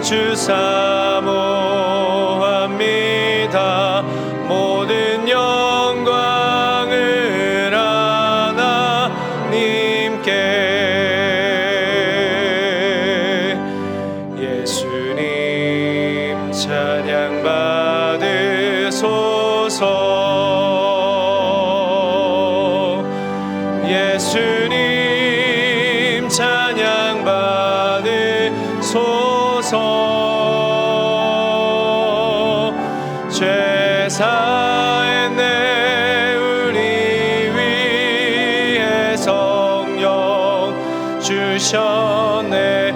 주 사모합니다. 모든 영광을 하나님께. 예수님 찬양 받으소서. 예수님 찬양 받으소서. 죄 사했네 우리 위해 성령 주셨네.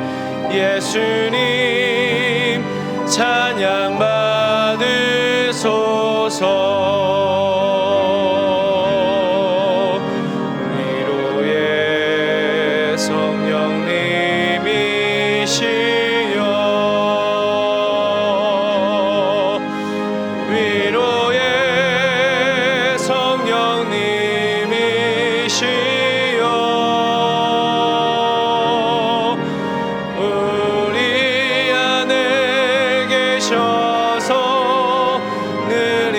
예수님 찬양 받으소서. 위로의 성령님이시여, 위로의 성령님이시여, 우리 안에 계셔서 늘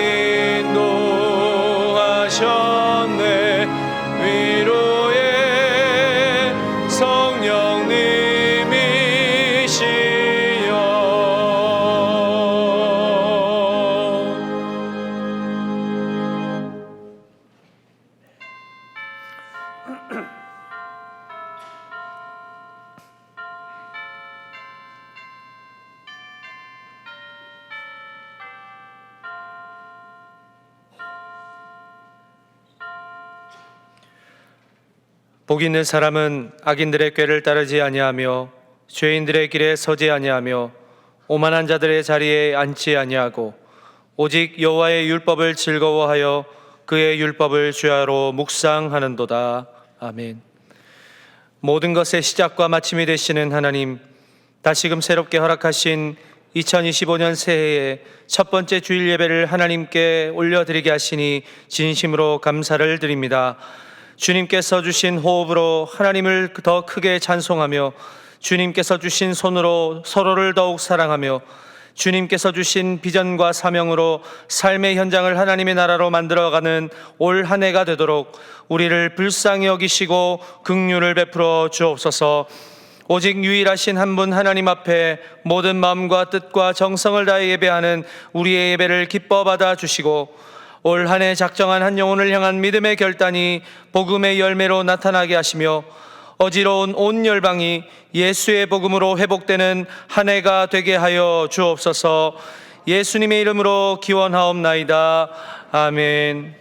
인도하셨네. 위로의 성령님이시여. 복 있는 사람은 악인들의 꾀를 따르지 아니하며 죄인들의 길에 서지 아니하며 오만한 자들의 자리에 앉지 아니하고 오직 여호와의 율법을 즐거워하여 그의 율법을 주야로 묵상하는도다. 아멘. 모든 것의 시작과 마침이 되시는 하나님, 다시금 새롭게 허락하신 2025년 새해의 첫 번째 주일 예배를 하나님께 올려드리게 하시니 진심으로 감사를 드립니다. 주님께서 주신 호흡으로 하나님을 더 크게 찬송하며, 주님께서 주신 손으로 서로를 더욱 사랑하며, 주님께서 주신 비전과 사명으로 삶의 현장을 하나님의 나라로 만들어가는 올 한 해가 되도록 우리를 불쌍히 여기시고 긍휼을 베풀어 주옵소서. 오직 유일하신 한 분 하나님 앞에 모든 마음과 뜻과 정성을 다해 예배하는 우리의 예배를 기뻐 받아 주시고, 올 한 해 작정한 한 영혼을 향한 믿음의 결단이 복음의 열매로 나타나게 하시며, 어지러운 온 열방이 예수의 복음으로 회복되는 한 해가 되게 하여 주옵소서. 예수님의 이름으로 기원하옵나이다. 아멘.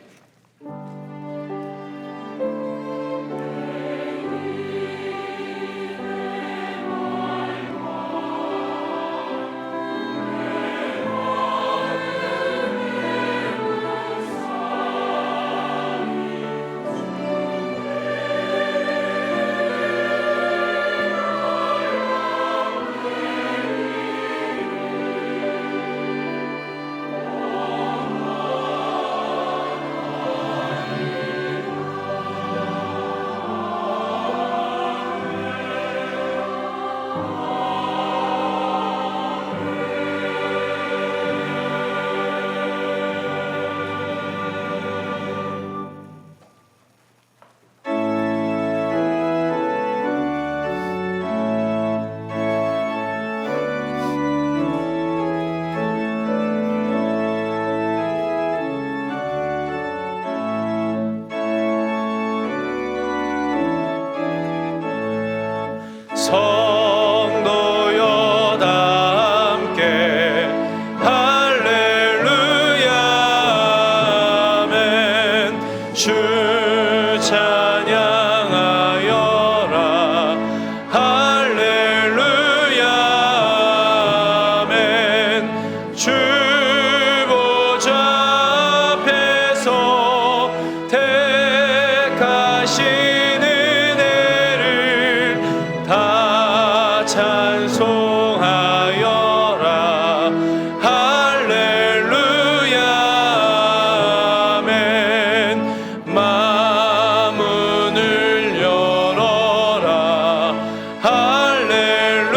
성도여 다 함께 할렐루야 아멘. 주 찬양하여라 할렐루야 아멘. 주 보좌 앞에서 택하신 찬송하여라 할렐루야 아멘. 마문을 열어라 할렐루야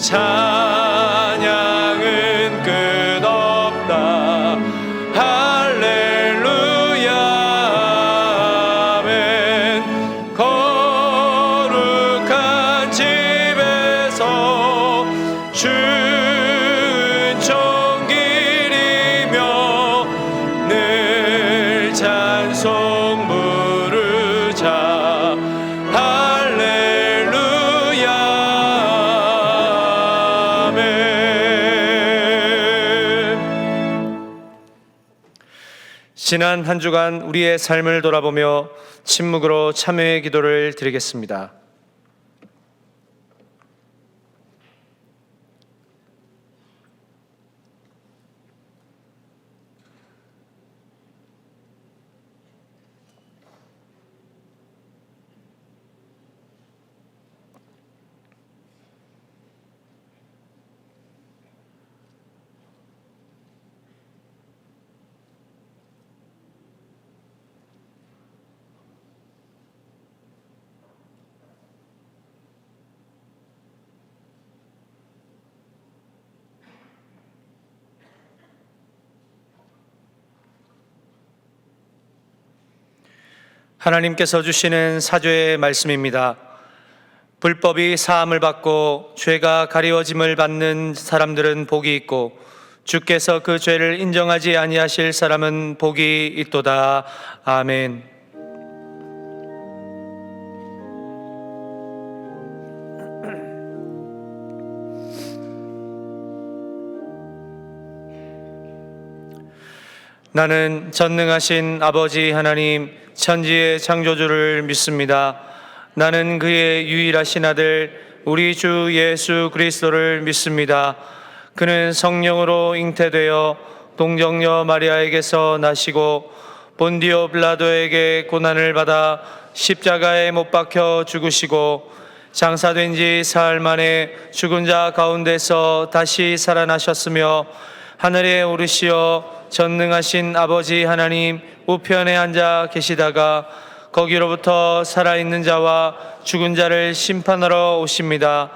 찬양은 끝없다. 할렐루야 아멘. 거룩한 집에서 준총기리며 늘 찬송 부르자. 할렐루야 아멘. 지난 한 주간 우리의 삶을 돌아보며 침묵으로 참회의 기도를 드리겠습니다. 하나님께서 주시는 사죄의 말씀입니다. 불법이 사함을 받고 죄가 가리워짐을 받는 사람들은 복이 있고 주께서 그 죄를 인정하지 아니하실 사람은 복이 있도다. 아멘. 나는 전능하신 아버지 하나님 천지의 창조주를 믿습니다. 나는 그의 유일하신 아들 우리 주 예수 그리스도를 믿습니다. 그는 성령으로 잉태되어 동정녀 마리아에게서 나시고 본디오 빌라도에게 고난을 받아 십자가에 못 박혀 죽으시고 장사된 지 사흘 만에 죽은 자 가운데서 다시 살아나셨으며 하늘에 오르시어 전능하신 아버지 하나님 우편에 앉아 계시다가 거기로부터 살아있는 자와 죽은 자를 심판하러 오십니다.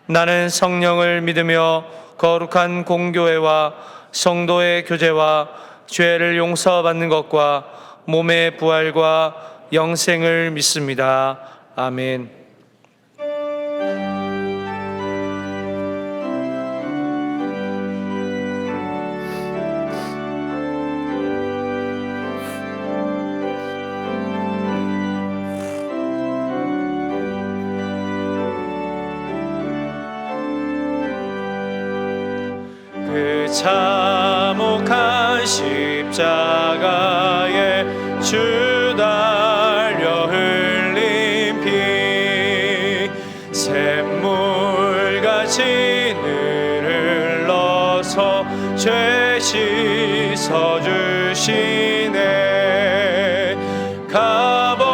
나는 성령을 믿으며 거룩한 공교회와 성도의 교제와 죄를 용서받는 것과 몸의 부활과 영생을 믿습니다. 아멘. 그 참혹한 십자가에 주 달려 흘린 피 샘물같이 늘 흘러서 죄 씻어주시네. 값없어도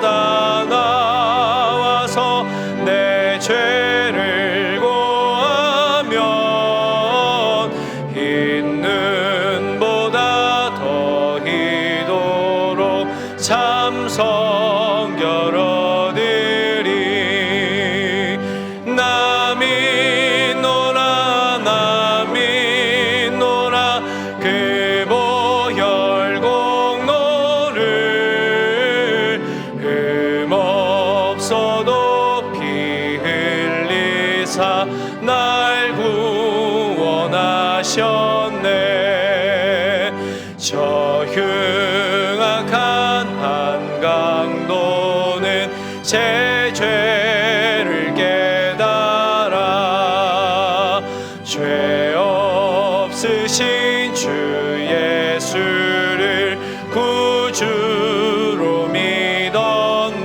다 나와서 내 죄를 흰 눈보다 더 희도록 참 성결 얻으리. 나 믿노라 나 믿노라 그 보혈 공로를 흠없어도 피 흘리사 날 구원하셨네. 저 흉악한 한강도는 제 죄를 깨달아 죄 없으신 주 예수를 구주로 믿었네.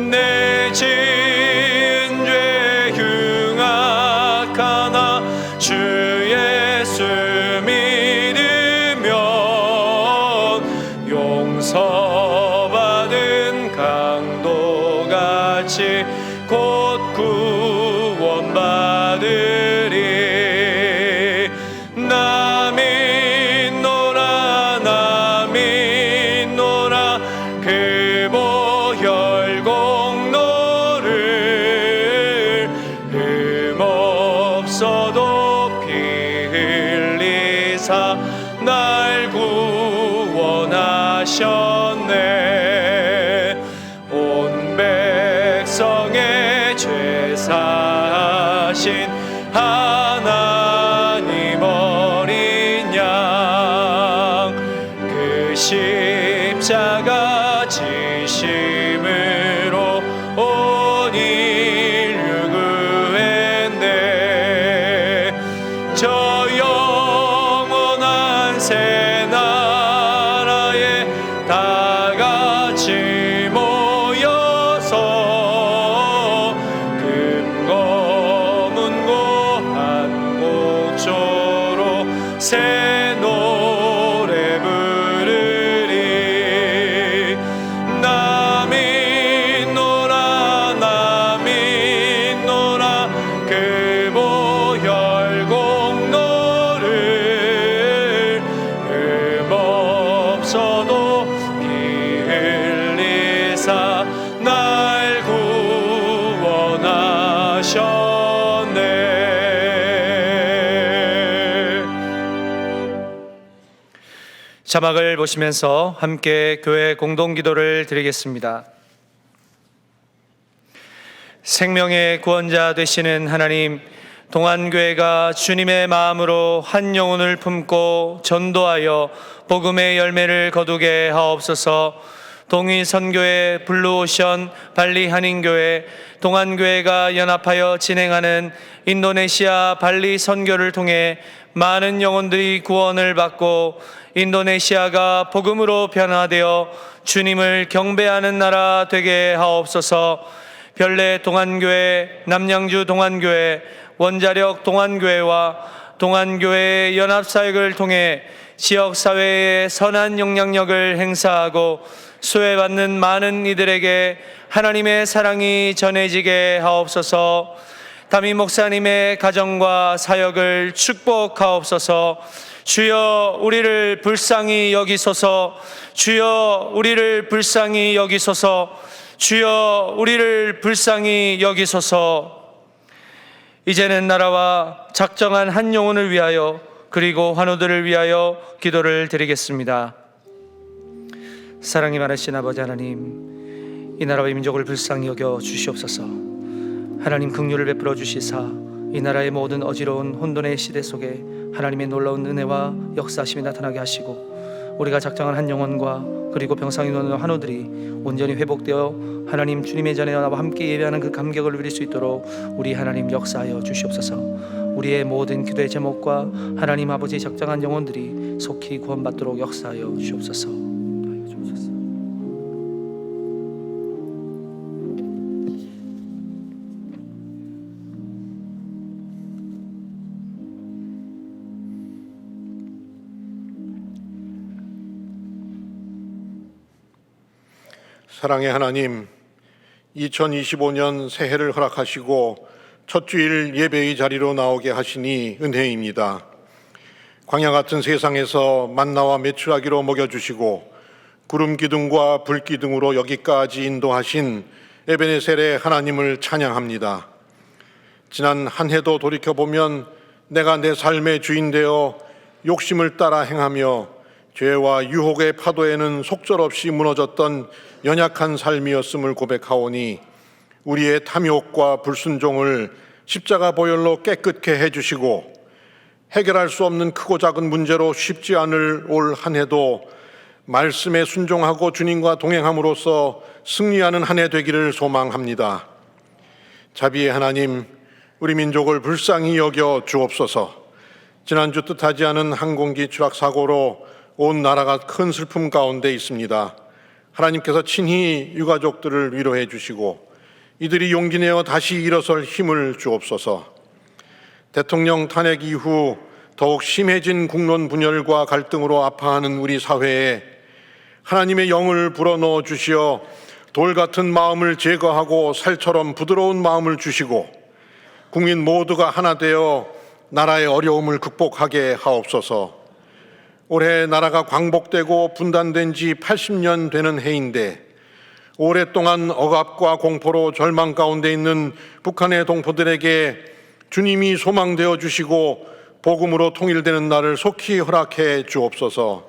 내 지은 죄 흉악하나 주 예수 믿으면 용서받은 강도같이 곧 구원받으리. 나 믿노라 나 믿노라 그 보혈 공로를 없어도 피 흘리사 날 구원하셨네. 온 백성의 죄 사하신 하나님 어린 양, 그 십자가 지심으로 온 인류 구했네. 저 영원한 새 나라에 다 같이 모여서 금고 문고 한 곡조로 새 노래 부르리. 남이 노라 남이 노라 그 보혈 공로를 흠없어도 피 흘리사 날 구원하셨네. 자막을 보시면서 함께 교회 공동기도를 드리겠습니다. 생명의 구원자 되시는 하나님, 동안교회가 주님의 마음으로 한 영혼을 품고 전도하여 복음의 열매를 거두게 하옵소서. 동의선교회, 블루오션, 발리 한인교회, 동안교회가 연합하여 진행하는 인도네시아 발리 선교를 통해 많은 영혼들이 구원을 받고 인도네시아가 복음으로 변화되어 주님을 경배하는 나라 되게 하옵소서. 별내 동안교회, 남양주 동안교회, 원자력 동안교회와 동안교회의 연합사역을 통해 지역사회에 선한 영향력을 행사하고 수혜받는 많은 이들에게 하나님의 사랑이 전해지게 하옵소서. 담임 목사님의 가정과 사역을 축복하옵소서. 주여 우리를 불쌍히 여기소서. 주여 우리를 불쌍히 여기소서. 주여 우리를 불쌍히 여기소서. 이제는 나라와 작정한 한 영혼을 위하여 그리고 환우들을 위하여 기도를 드리겠습니다. 사랑이 많으신 아버지 하나님, 이 나라와 이 민족을 불쌍히 여겨 주시옵소서. 하나님 긍휼을 베풀어 주시사 이 나라의 모든 어지러운 혼돈의 시대 속에 하나님의 놀라운 은혜와 역사심이 나타나게 하시고 우리가 작정한 한 영혼과 그리고 병상에 누운 환우들이 온전히 회복되어 하나님 주님의 전에 나와 함께 예배하는 그 감격을 누릴 수 있도록 우리 하나님 역사하여 주시옵소서. 우리의 모든 기도의 제목과 하나님 아버지의 작정한 영혼들이 속히 구원받도록 역사하여 주시옵소서. 사랑의 하나님, 2025년 새해를 허락하시고 첫 주일 예배의 자리로 나오게 하시니 은혜입니다. 광야 같은 세상에서 만나와 메추라기로 먹여주시고 구름 기둥과 불 기둥으로 여기까지 인도하신 에베네셀의 하나님을 찬양합니다. 지난 한 해도 돌이켜보면 내가 내 삶의 주인 되어 욕심을 따라 행하며 죄와 유혹의 파도에는 속절없이 무너졌던 연약한 삶이었음을 고백하오니 우리의 탐욕과 불순종을 십자가 보혈로 깨끗게 해주시고 해결할 수 없는 크고 작은 문제로 쉽지 않을 올 한 해도 말씀에 순종하고 주님과 동행함으로써 승리하는 한 해 되기를 소망합니다. 자비의 하나님, 우리 민족을 불쌍히 여겨 주옵소서. 지난주 뜻하지 않은 항공기 추락 사고로 온 나라가 큰 슬픔 가운데 있습니다. 하나님께서 친히 유가족들을 위로해 주시고 이들이 용기 내어 다시 일어설 힘을 주옵소서. 대통령 탄핵 이후 더욱 심해진 국론 분열과 갈등으로 아파하는 우리 사회에 하나님의 영을 불어넣어 주시어 돌 같은 마음을 제거하고 살처럼 부드러운 마음을 주시고 국민 모두가 하나 되어 나라의 어려움을 극복하게 하옵소서. 올해 나라가 광복되고 분단된 지 80년 되는 해인데 오랫동안 억압과 공포로 절망 가운데 있는 북한의 동포들에게 주님이 소망되어 주시고 복음으로 통일되는 날을 속히 허락해 주옵소서.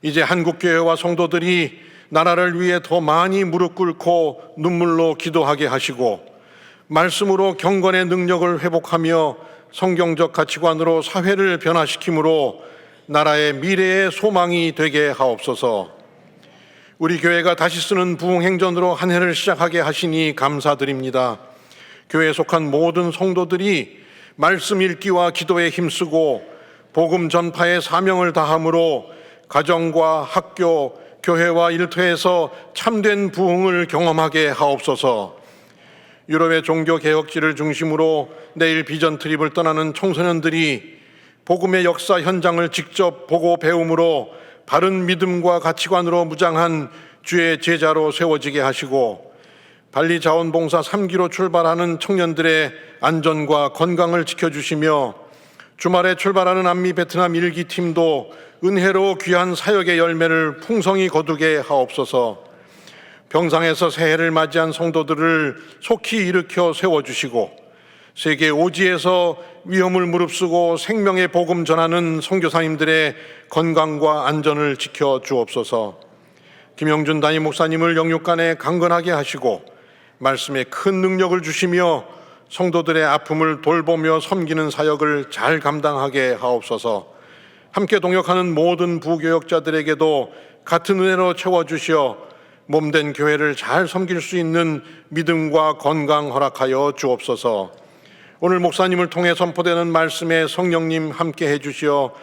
이제 한국교회와 성도들이 나라를 위해 더 많이 무릎 꿇고 눈물로 기도하게 하시고 말씀으로 경건의 능력을 회복하며 성경적 가치관으로 사회를 변화시킴으로 나라의 미래의 소망이 되게 하옵소서. 우리 교회가 다시 쓰는 부흥행전으로 한 해를 시작하게 하시니 감사드립니다. 교회에 속한 모든 성도들이 말씀 읽기와 기도에 힘쓰고 복음 전파의 사명을 다함으로 가정과 학교, 교회와 일터에서 참된 부흥을 경험하게 하옵소서. 유럽의 종교개혁지를 중심으로 내일 비전 트립을 떠나는 청소년들이 복음의 역사 현장을 직접 보고 배움으로 바른 믿음과 가치관으로 무장한 주의 제자로 세워지게 하시고 발리 자원봉사 3기로 출발하는 청년들의 안전과 건강을 지켜주시며 주말에 출발하는 남미 베트남 1기 팀도 은혜로 귀한 사역의 열매를 풍성히 거두게 하옵소서. 병상에서 새해를 맞이한 성도들을 속히 일으켜 세워주시고 세계 오지에서 위험을 무릅쓰고 생명의 복음 전하는 선교사님들의 건강과 안전을 지켜 주옵소서. 김영준 담임 목사님을 영육간에 강건하게 하시고 말씀에 큰 능력을 주시며 성도들의 아픔을 돌보며 섬기는 사역을 잘 감당하게 하옵소서. 함께 동역하는 모든 부교역자들에게도 같은 은혜로 채워주시어 몸된 교회를 잘 섬길 수 있는 믿음과 건강 허락하여 주옵소서. 오늘 목사님을 통해 선포되는 말씀에 성령님 함께 해주시어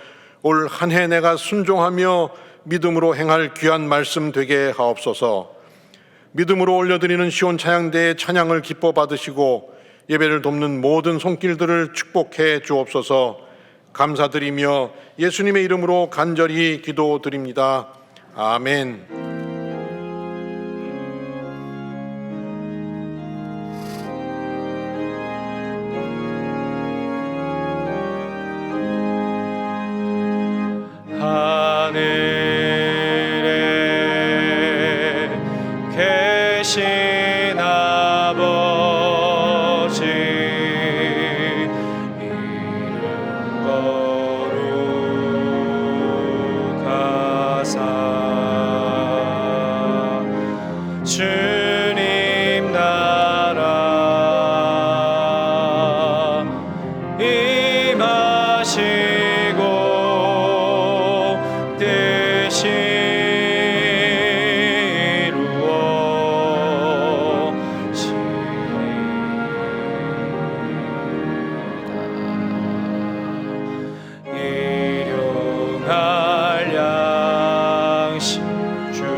올 한 해 내가 순종하며 믿음으로 행할 귀한 말씀 되게 하옵소서. 믿음으로 올려드리는 시온 찬양대의 찬양을 기뻐 받으시고 예배를 돕는 모든 손길들을 축복해 주옵소서. 감사드리며 예수님의 이름으로 간절히 기도드립니다. 아멘. 하늘에 계신 아버지 이름 거룩하사 주님 나라 임하시고 뜻이 이루어지리이다. 일용할 양식 주시고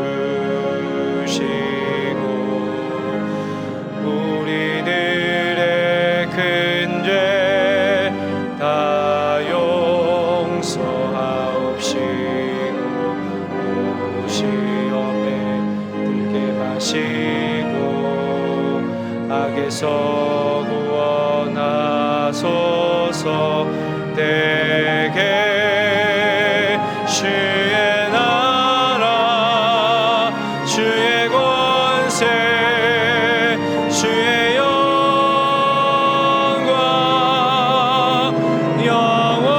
우리들의 큰 죄 다 용서하옵시고 시험에 들게 마시고 악에서 구원하소서. 대개 주의 나라 주의 권세 주의 영광 영원히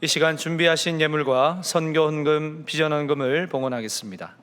이 시간 준비하신 예물과 선교 헌금, 비전 헌금을 봉헌하겠습니다.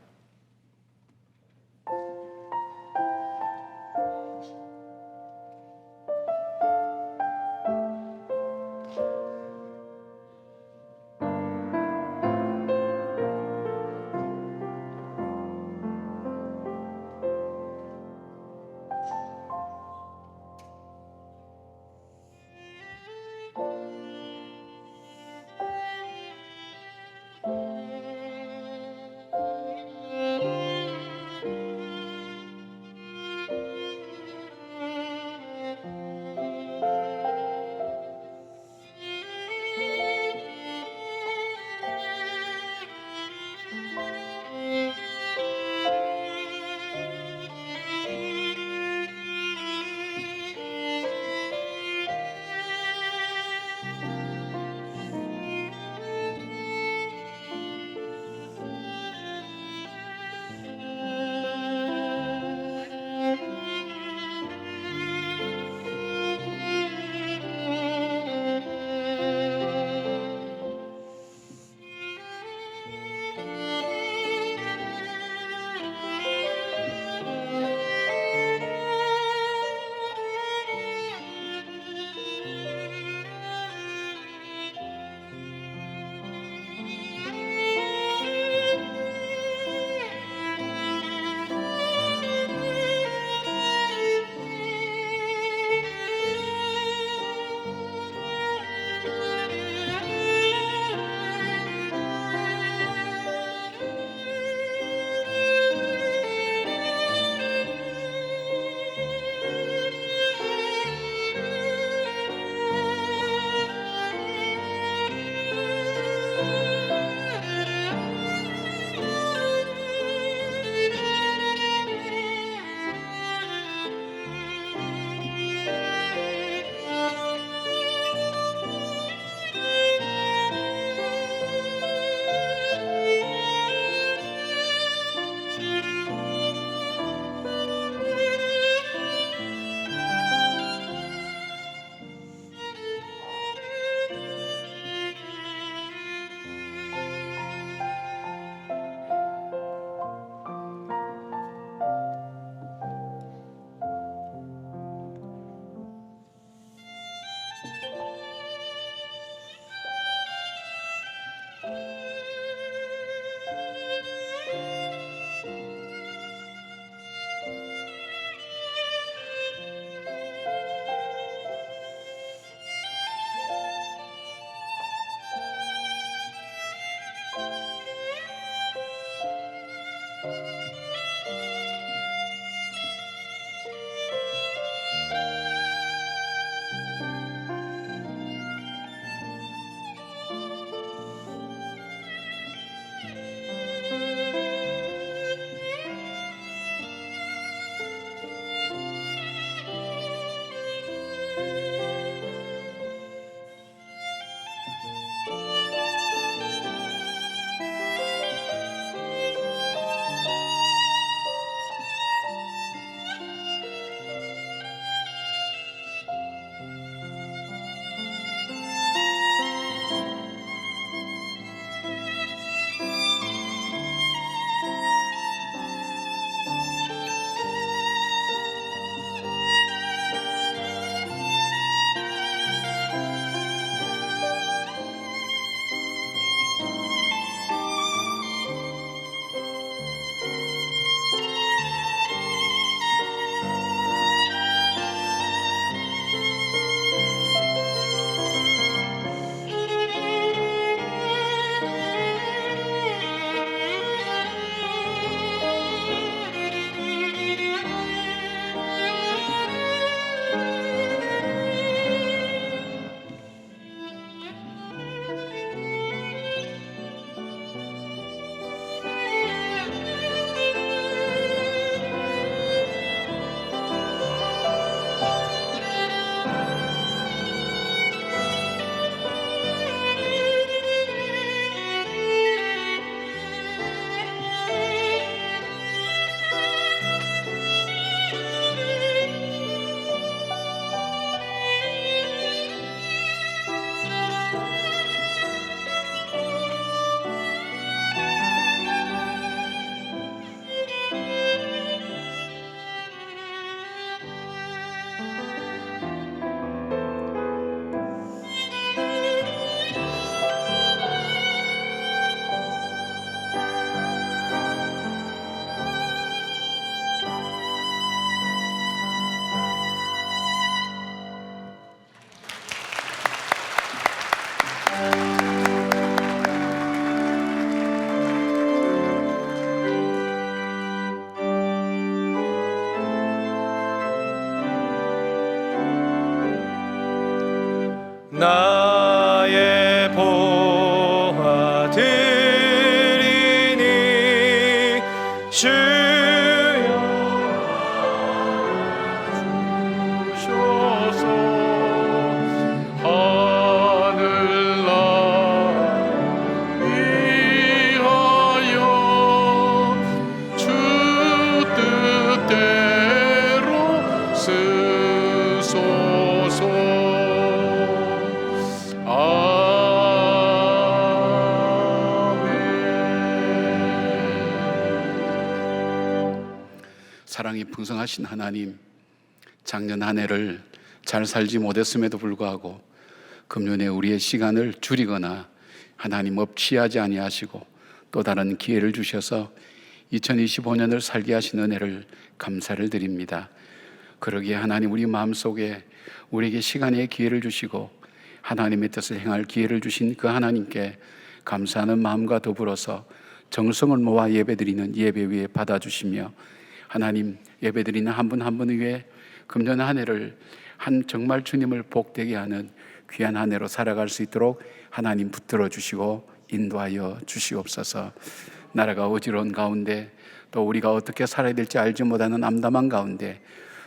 나의 보화 드리니 주여 주셔서 하늘날 위하여 주 뜻대로 쓰소서. 사랑이 풍성하신 하나님, 작년 한 해를 잘 살지 못했음에도 불구하고 금년에 우리의 시간을 줄이거나 하나님 없이하지 아니하시고 또 다른 기회를 주셔서 2025년을 살게 하신 은혜를 감사를 드립니다. 그러기에 하나님, 우리 마음속에 우리에게 시간의 기회를 주시고 하나님의 뜻을 행할 기회를 주신 그 하나님께 감사하는 마음과 더불어서 정성을 모아 예배드리는 예배 위에 받아주시며, 하나님, 예배드리는 한 분 한 분 위에 금년 한 해를 정말 주님을 복되게 하는 귀한 한 해로 살아갈 수 있도록 하나님 붙들어 주시고 인도하여 주시옵소서. 나라가 어지러운 가운데, 또 우리가 어떻게 살아야 될지 알지 못하는 암담한 가운데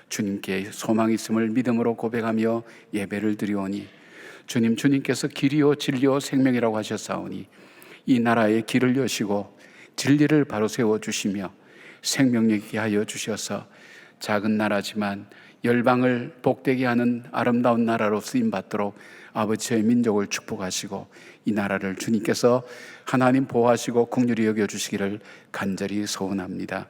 주님께 소망이 있음을 믿음으로 고백하며 예배를 드리오니, 주님께서 길이요 진리요 생명이라고 하셨사오니 이 나라의 길을 여시고 진리를 바로 세워주시며 생명력있게 하여 주셔서 작은 나라지만 열방을 복되게 하는 아름다운 나라로 쓰임받도록 아버지의 민족을 축복하시고 이 나라를 주님께서 하나님 보호하시고 긍휼히 여겨주시기를 간절히 소원합니다.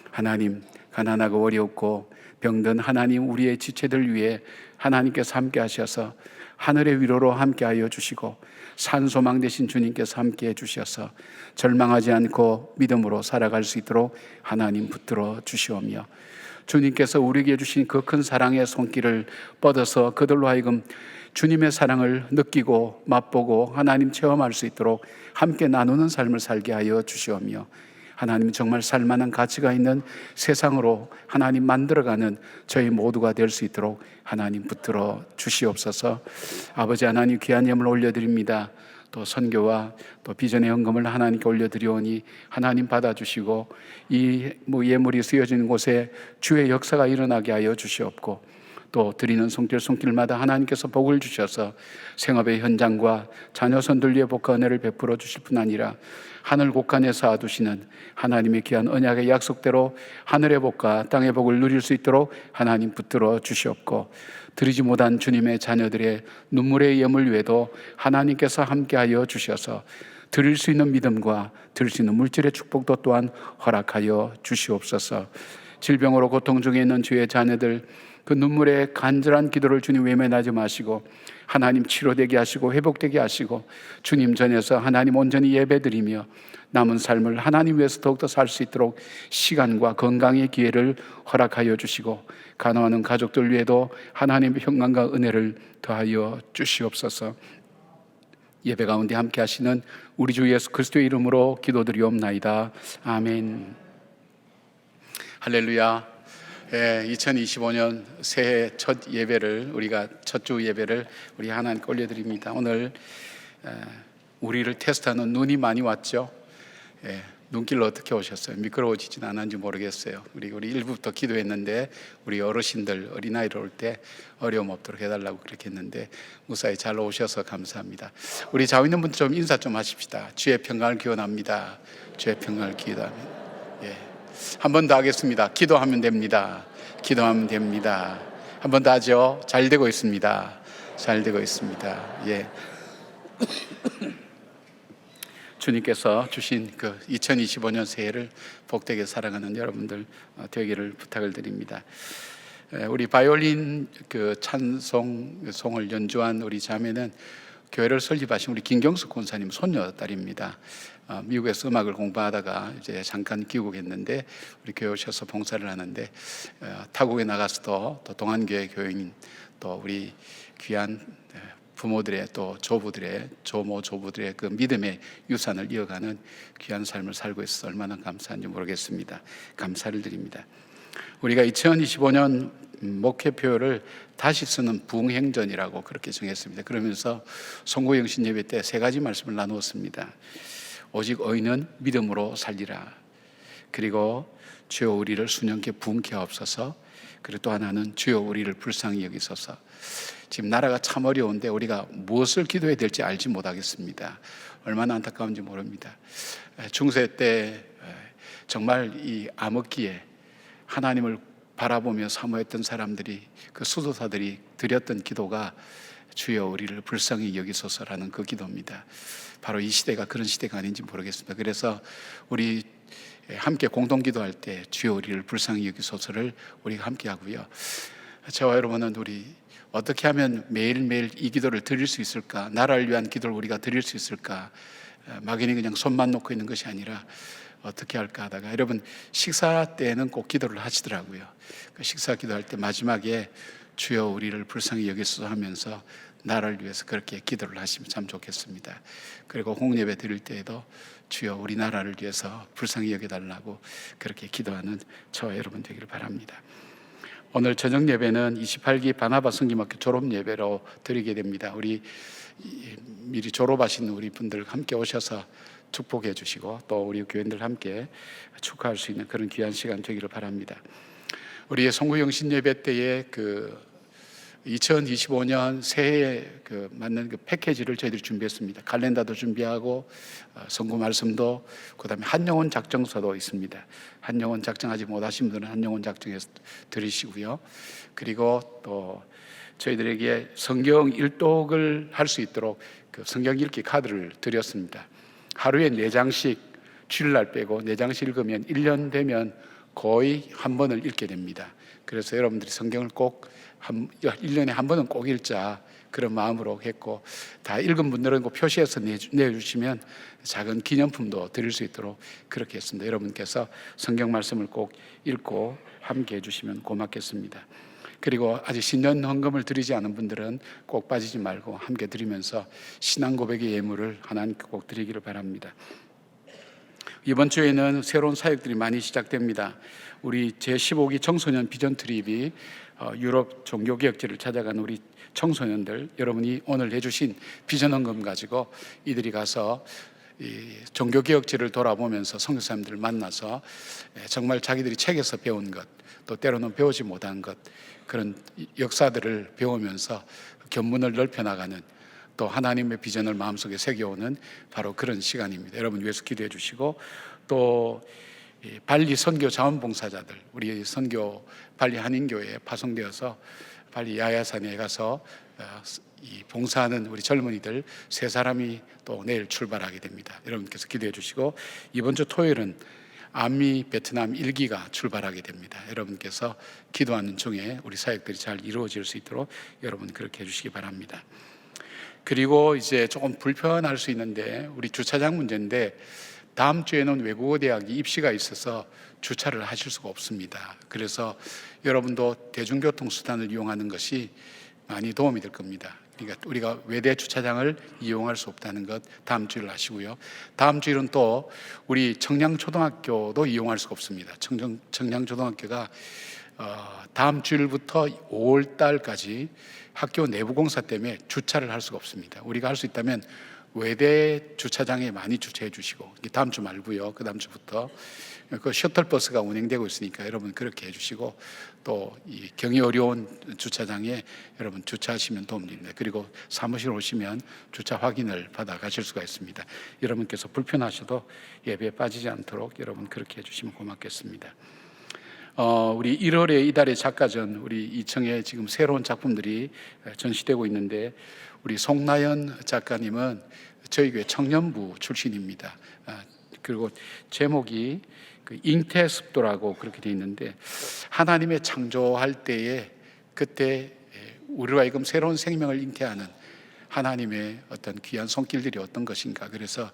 하나님, 가난하고 어렵고 병든 하나님, 우리의 지체들 위해 하나님께서 함께 하셔서 하늘의 위로로 함께 하여 주시고 산소망 되신 주님께서 함께 해 주셔서 절망하지 않고 믿음으로 살아갈 수 있도록 하나님 붙들어 주시오며, 주님께서 우리에게 주신 그 큰 사랑의 손길을 뻗어서 그들로 하여금 주님의 사랑을 느끼고 맛보고 하나님 체험할 수 있도록 함께 나누는 삶을 살게 하여 주시오며, 하나님 정말 살만한 가치가 있는 세상으로 하나님 만들어가는 저희 모두가 될 수 있도록 하나님 붙들어 주시옵소서. 아버지 하나님, 귀한 예물 올려드립니다. 또 선교와 또 비전의 헌금을 하나님께 올려드리오니 하나님 받아주시고 이 예물이 쓰여지는 곳에 주의 역사가 일어나게 하여 주시옵고, 또 드리는 손길마다 하나님께서 복을 주셔서 생업의 현장과 자녀 손들 위에 복과 은혜를 베풀어 주실 뿐 아니라 하늘 곳간에 쌓아두시는 하나님의 귀한 언약의 약속대로 하늘의 복과 땅의 복을 누릴 수 있도록 하나님 붙들어 주시옵고, 드리지 못한 주님의 자녀들의 눈물의 예물 외에도 하나님께서 함께하여 주셔서 드릴 수 있는 믿음과 드릴 수 있는 물질의 축복도 또한 허락하여 주시옵소서. 질병으로 고통 중에 있는 주의 자녀들, 그 눈물의 간절한 기도를 주님 외면하지 마시고 하나님 치료되게 하시고 회복되게 하시고 주님 전에서 하나님 온전히 예배드리며 남은 삶을 하나님 위해서 더욱더 살 수 있도록 시간과 건강의 기회를 허락하여 주시고, 간호하는 가족들 위에도 하나님의 평강과 은혜를 더하여 주시옵소서. 예배 가운데 함께 하시는 우리 주 예수 그리스도의 이름으로 기도드리옵나이다. 아멘. 할렐루야. 2025년 새해 첫 예배를, 우리가 첫 주 예배를 우리 하나님께 올려드립니다. 오늘 우리를 테스트하는 눈이 많이 왔죠. 눈길로 어떻게 오셨어요? 미끄러워지진 않았는지 모르겠어요. 우리 1부부터 기도했는데 우리 어르신들 어린아이를 올 때 어려움 없도록 해달라고 그렇게 했는데 무사히 잘 오셔서 감사합니다. 우리 좌우 있는 분들 좀 인사 좀 하십시다. 주의 평강을 기원합니다. 주의 평강을 기도합니다. 한 번 더 하겠습니다. 기도하면 됩니다. 기도하면 됩니다. 한 번 더 하죠. 잘 되고 있습니다. 잘 되고 있습니다. 주님께서 주신 그 2025년 새해를 복되게 살아가는 여러분들 되기를 부탁을 드립니다. 우리 바이올린 그 찬송을 연주한 우리 자매는 교회를 설립하신 우리 김경숙 권사님 손녀딸입니다. 미국에서 음악을 공부하다가 이제 잠깐 귀국했는데 우리 교회 오셔서 봉사를 하는데, 타국에 나가서도 또 동안교회 교인, 또 우리 귀한 부모들의 또 조부들의 조부들의 그 믿음의 유산을 이어가는 귀한 삶을 살고 있어서 얼마나 감사한지 모르겠습니다. 감사를 드립니다. 우리가 2025년 목회표를 다시 쓰는 부흥행전이라고 그렇게 정했습니다. 그러면서 송구영신 예배 때 세 가지 말씀을 나누었습니다. 오직 의인은 믿음으로 살리라. 그리고 주여 우리를 순영케 부흥케 하옵소서. 그리고 또 하나는 주여 우리를 불쌍히 여기소서. 지금 나라가 참 어려운데 우리가 무엇을 기도해야 될지 알지 못하겠습니다. 얼마나 안타까운지 모릅니다. 중세 때 정말 이 암흑기에 하나님을 바라보며 사모했던 사람들이, 그 수도사들이 드렸던 기도가 주여 우리를 불쌍히 여기소서라는 그 기도입니다. 바로 이 시대가 그런 시대가 아닌지 모르겠습니다. 그래서 우리 함께 공동 기도할 때 주여 우리를 불쌍히 여기소서를 우리가 함께 하고요. 저와 여러분은 우리 어떻게 하면 매일매일 이 기도를 드릴 수 있을까? 나라를 위한 기도를 우리가 드릴 수 있을까? 막연히 그냥 손만 놓고 있는 것이 아니라 어떻게 할까 하다가, 여러분 식사 때는 꼭 기도를 하시더라고요. 그 식사 기도할 때 마지막에 주여 우리를 불쌍히 여기소서 하면서 나라를 위해서 그렇게 기도를 하시면 참 좋겠습니다. 그리고 홍예배 드릴 때에도 주여 우리 나라를 위해서 불쌍히 여겨달라고 그렇게 기도하는 저와 여러분 되기를 바랍니다. 오늘 저녁 예배는 28기 바나바 성김학교 졸업 예배로 드리게 됩니다. 우리 미리 졸업하신 우리 분들 함께 오셔서 축복해 주시고 또 우리 교인들 함께 축하할 수 있는 그런 귀한 시간 되기를 바랍니다. 우리의 송구영신 예배 때에 2025년 새해에 맞는 그 패키지를 저희들이 준비했습니다. 칼렌더도 준비하고 선구 말씀도, 그다음에 한영혼 작정서도 있습니다. 한영혼 작정하지 못하신 분들은 한영혼 작정해서 드리시고요. 그리고 또 저희들에게 성경 일독을 할 수 있도록 그 성경 읽기 카드를 드렸습니다. 하루에 4장씩, 주일날 빼고 4장씩 읽으면 1년 되면 거의 한 번을 읽게 됩니다. 그래서 여러분들이 성경을 꼭 1년에 한 번은 꼭 읽자, 그런 마음으로 했고, 다 읽은 분들은 꼭 표시해서 내주시면 작은 기념품도 드릴 수 있도록 그렇게 했습니다. 여러분께서 성경 말씀을 꼭 읽고 함께 해주시면 고맙겠습니다. 그리고 아직 신년 헌금을 드리지 않은 분들은 꼭 빠지지 말고 함께 드리면서 신앙 고백의 예물을 하나님께 꼭 드리기를 바랍니다. 이번 주에는 새로운 사역들이 많이 시작됩니다. 우리 제15기 청소년 비전 트립이 유럽 종교개혁지를 찾아간 우리 청소년들, 여러분이 오늘 해주신 비전 헌금 가지고 이들이 가서 이 종교개혁지를 돌아보면서 선교사님들을 만나서 정말 자기들이 책에서 배운 것, 또 때로는 배우지 못한 것, 그런 역사들을 배우면서 견문을 넓혀나가는, 또 하나님의 비전을 마음속에 새겨오는 바로 그런 시간입니다. 여러분 위해서 기도해 주시고, 또 발리 선교 자원봉사자들, 우리 선교 발리 한인교회에 파송되어서 발리 야야산에 가서 이 봉사하는 우리 젊은이들 3사람이 또 내일 출발하게 됩니다. 여러분께서 기도해 주시고, 이번 주 토요일은 아미 베트남 1기가 출발하게 됩니다. 여러분께서 기도하는 중에 우리 사역들이 잘 이루어질 수 있도록 여러분 그렇게 해주시기 바랍니다. 그리고 이제 조금 불편할 수 있는데, 우리 주차장 문제인데, 다음 주에는 외국어 대학이 입시가 있어서 주차를 하실 수가 없습니다. 그래서 여러분도 대중교통 수단을 이용하는 것이 많이 도움이 될 겁니다. 그러니까 우리가 외대 주차장을 이용할 수 없다는 것 다음 주일 아시고요. 다음 주일은 또 우리 청량초등학교도 이용할 수가 없습니다. 청량초등학교가 다음 주일부터 5월 달까지 학교 내부 공사 때문에 주차를 할 수가 없습니다. 우리가 할 수 있다면 외대 주차장에 많이 주차해 주시고, 다음 주 말고요, 그 다음 주부터 그 셔틀버스가 운행되고 있으니까 여러분 그렇게 해주시고, 또 이 경이 어려운 주차장에 여러분 주차하시면 도움이 됩니다. 그리고 사무실 오시면 주차 확인을 받아 가실 수가 있습니다. 여러분께서 불편하셔도 예배에 빠지지 않도록 여러분 그렇게 해주시면 고맙겠습니다. 우리 1월에 이달의 작가전, 우리 2층에 지금 새로운 작품들이 전시되고 있는데, 우리 송나연 작가님은 저희 교회 청년부 출신입니다. 그리고 제목이 잉태습도라고 그렇게 되어 있는데, 하나님의 창조할 때에 그때 우리로 하여금 새로운 생명을 잉태하는 하나님의 어떤 귀한 손길들이 어떤 것인가, 그래서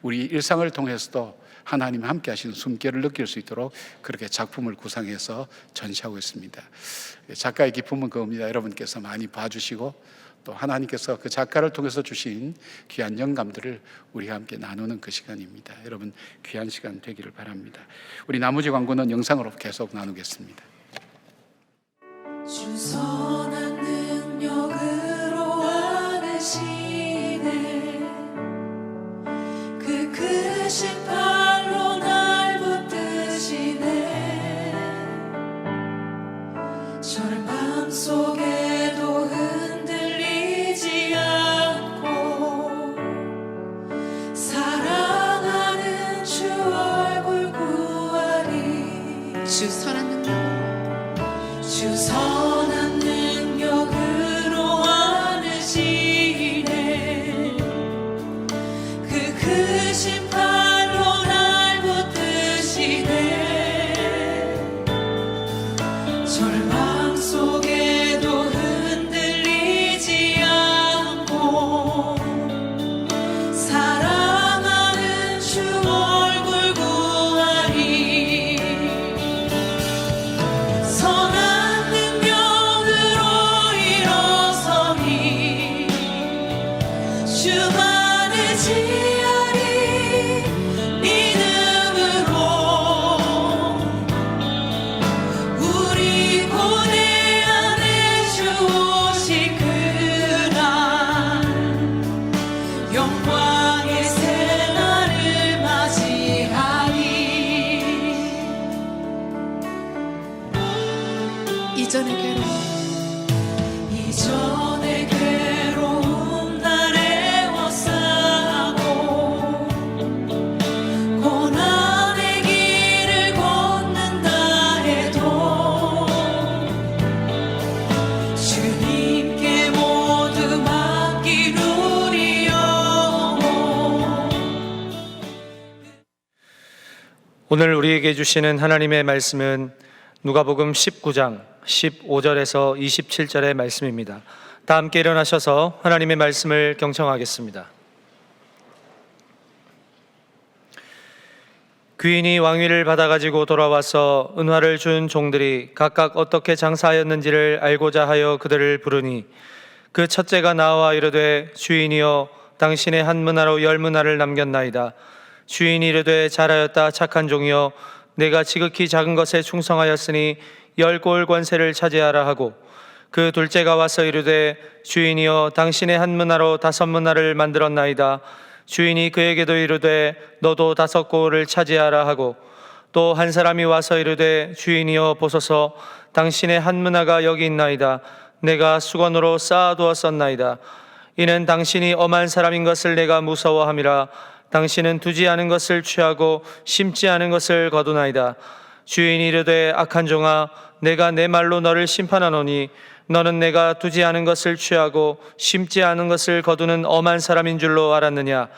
우리 일상을 통해서도 하나님 함께 하시는 숨결을 느낄 수 있도록 그렇게 작품을 구상해서 전시하고 있습니다. 작가의 기쁨은 그겁니다. 여러분께서 많이 봐주시고, 또 하나님께서 그 작가를 통해서 주신 귀한 영감들을 우리가 함께 나누는 그 시간입니다. 여러분 귀한 시간 되기를 바랍니다. 우리 나머지 광고는 영상으로 계속 나누겠습니다. 절망 속에도 흔들리지 않고 사랑하는 주 얼굴 구하리. 주 선한 능력으로 안으시네. 그 크신 팔로 날 붙드시네. 절망 속에도 흔들리지 않고 사랑하는 주 얼굴 구하리. 선한 능력으로 일어서니 주만을 지하리. 믿음으로 우리 고뇌 안에 주 오실 그날 영광의 새날을 맞이하리. 이전의 괴로움 나를 애워싸고 고난의 길을 걷는다 해도 주님께 모두 맡긴 우리 영혼. 오늘 우리에게 주시는 하나님의 말씀은 누가복음 19장 15절에서 27절의 말씀입니다. 다 함께 일어나셔서 하나님의 말씀을 경청하겠습니다. 귀인이 왕위를 받아가지고 돌아와서 은화를 준 종들이 각각 어떻게 장사하였는지를 알고자 하여 그들을 부르니 그 첫째가 나와 이르되 주인이여 당신의 한 문화로 10문화를 남겼나이다. 주인이 이르되 잘하였다 착한 종이여 내가 지극히 작은 것에 충성하였으니 10골 권세를 차지하라 하고 그 둘째가 와서 이르되 주인이여 당신의 한 문화로 5문화를 만들었나이다. 주인이 그에게도 이르되 너도 5골을 차지하라 하고 또 한 사람이 와서 이르되 주인이여 보소서 당신의 한 문화가 여기 있나이다. 내가 수건으로 쌓아두었었나이다. 이는 당신이 엄한 사람인 것을 내가 무서워함이라. 당신은 두지 않은 것을 취하고 심지 않은 것을 거두나이다. 주인이 이르되 악한 종아 내가 내 말로 너를 심판하노니 너는 내가 두지 않은 것을 취하고 심지 않은 것을 거두는 엄한 사람인 줄로 알았느냐.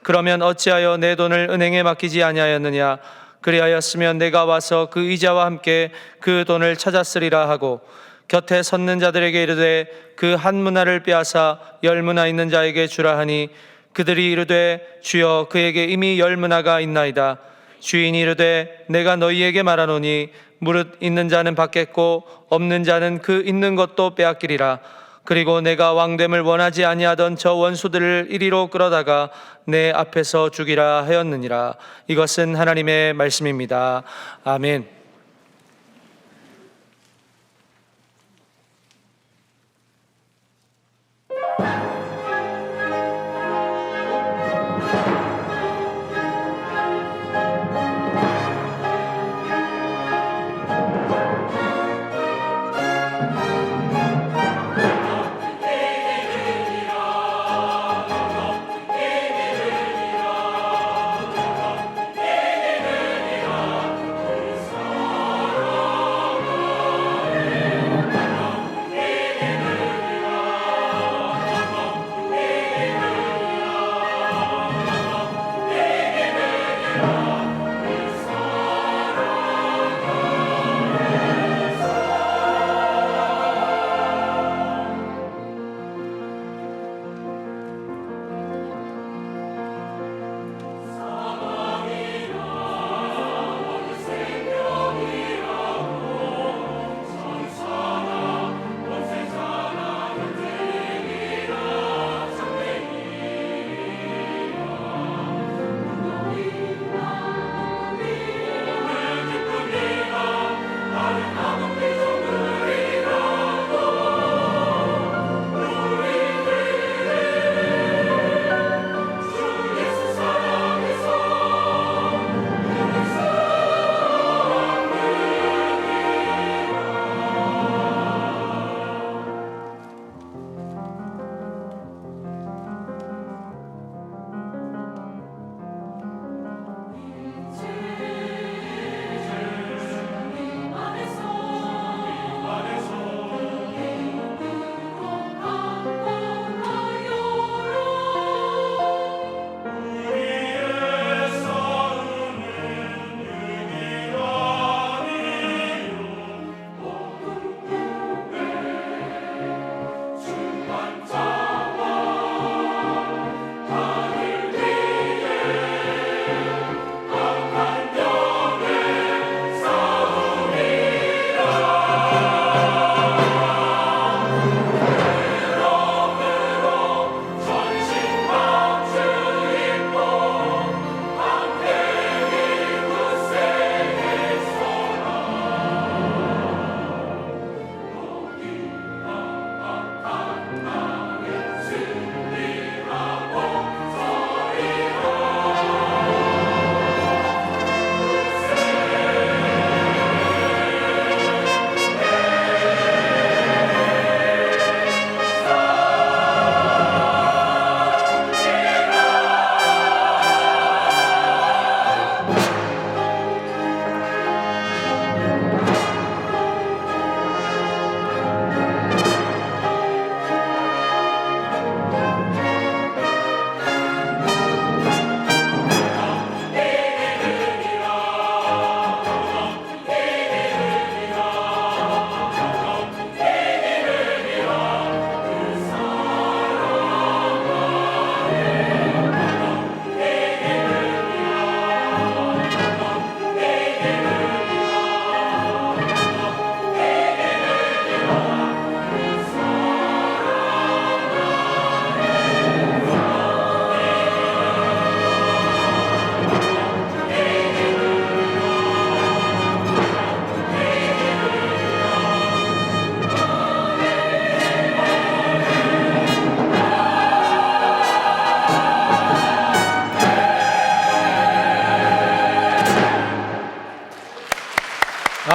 그러면 어찌하여 내 돈을 은행에 맡기지 아니하였느냐. 그리하였으면 내가 와서 그 이자와 함께 그 돈을 찾았으리라 하고 곁에 섰는 자들에게 이르되 그 한 문화를 빼앗아 10문화 있는 자에게 주라 하니 그들이 이르되 주여 그에게 이미 10문화가 있나이다. 주인이 이르되 내가 너희에게 말하노니 무릇 있는 자는 받겠고 없는 자는 그 있는 것도 빼앗기리라. 그리고 내가 왕됨을 원하지 아니하던 저 원수들을 이리로 끌어다가 내 앞에서 죽이라 하였느니라. 이것은 하나님의 말씀입니다. 아멘.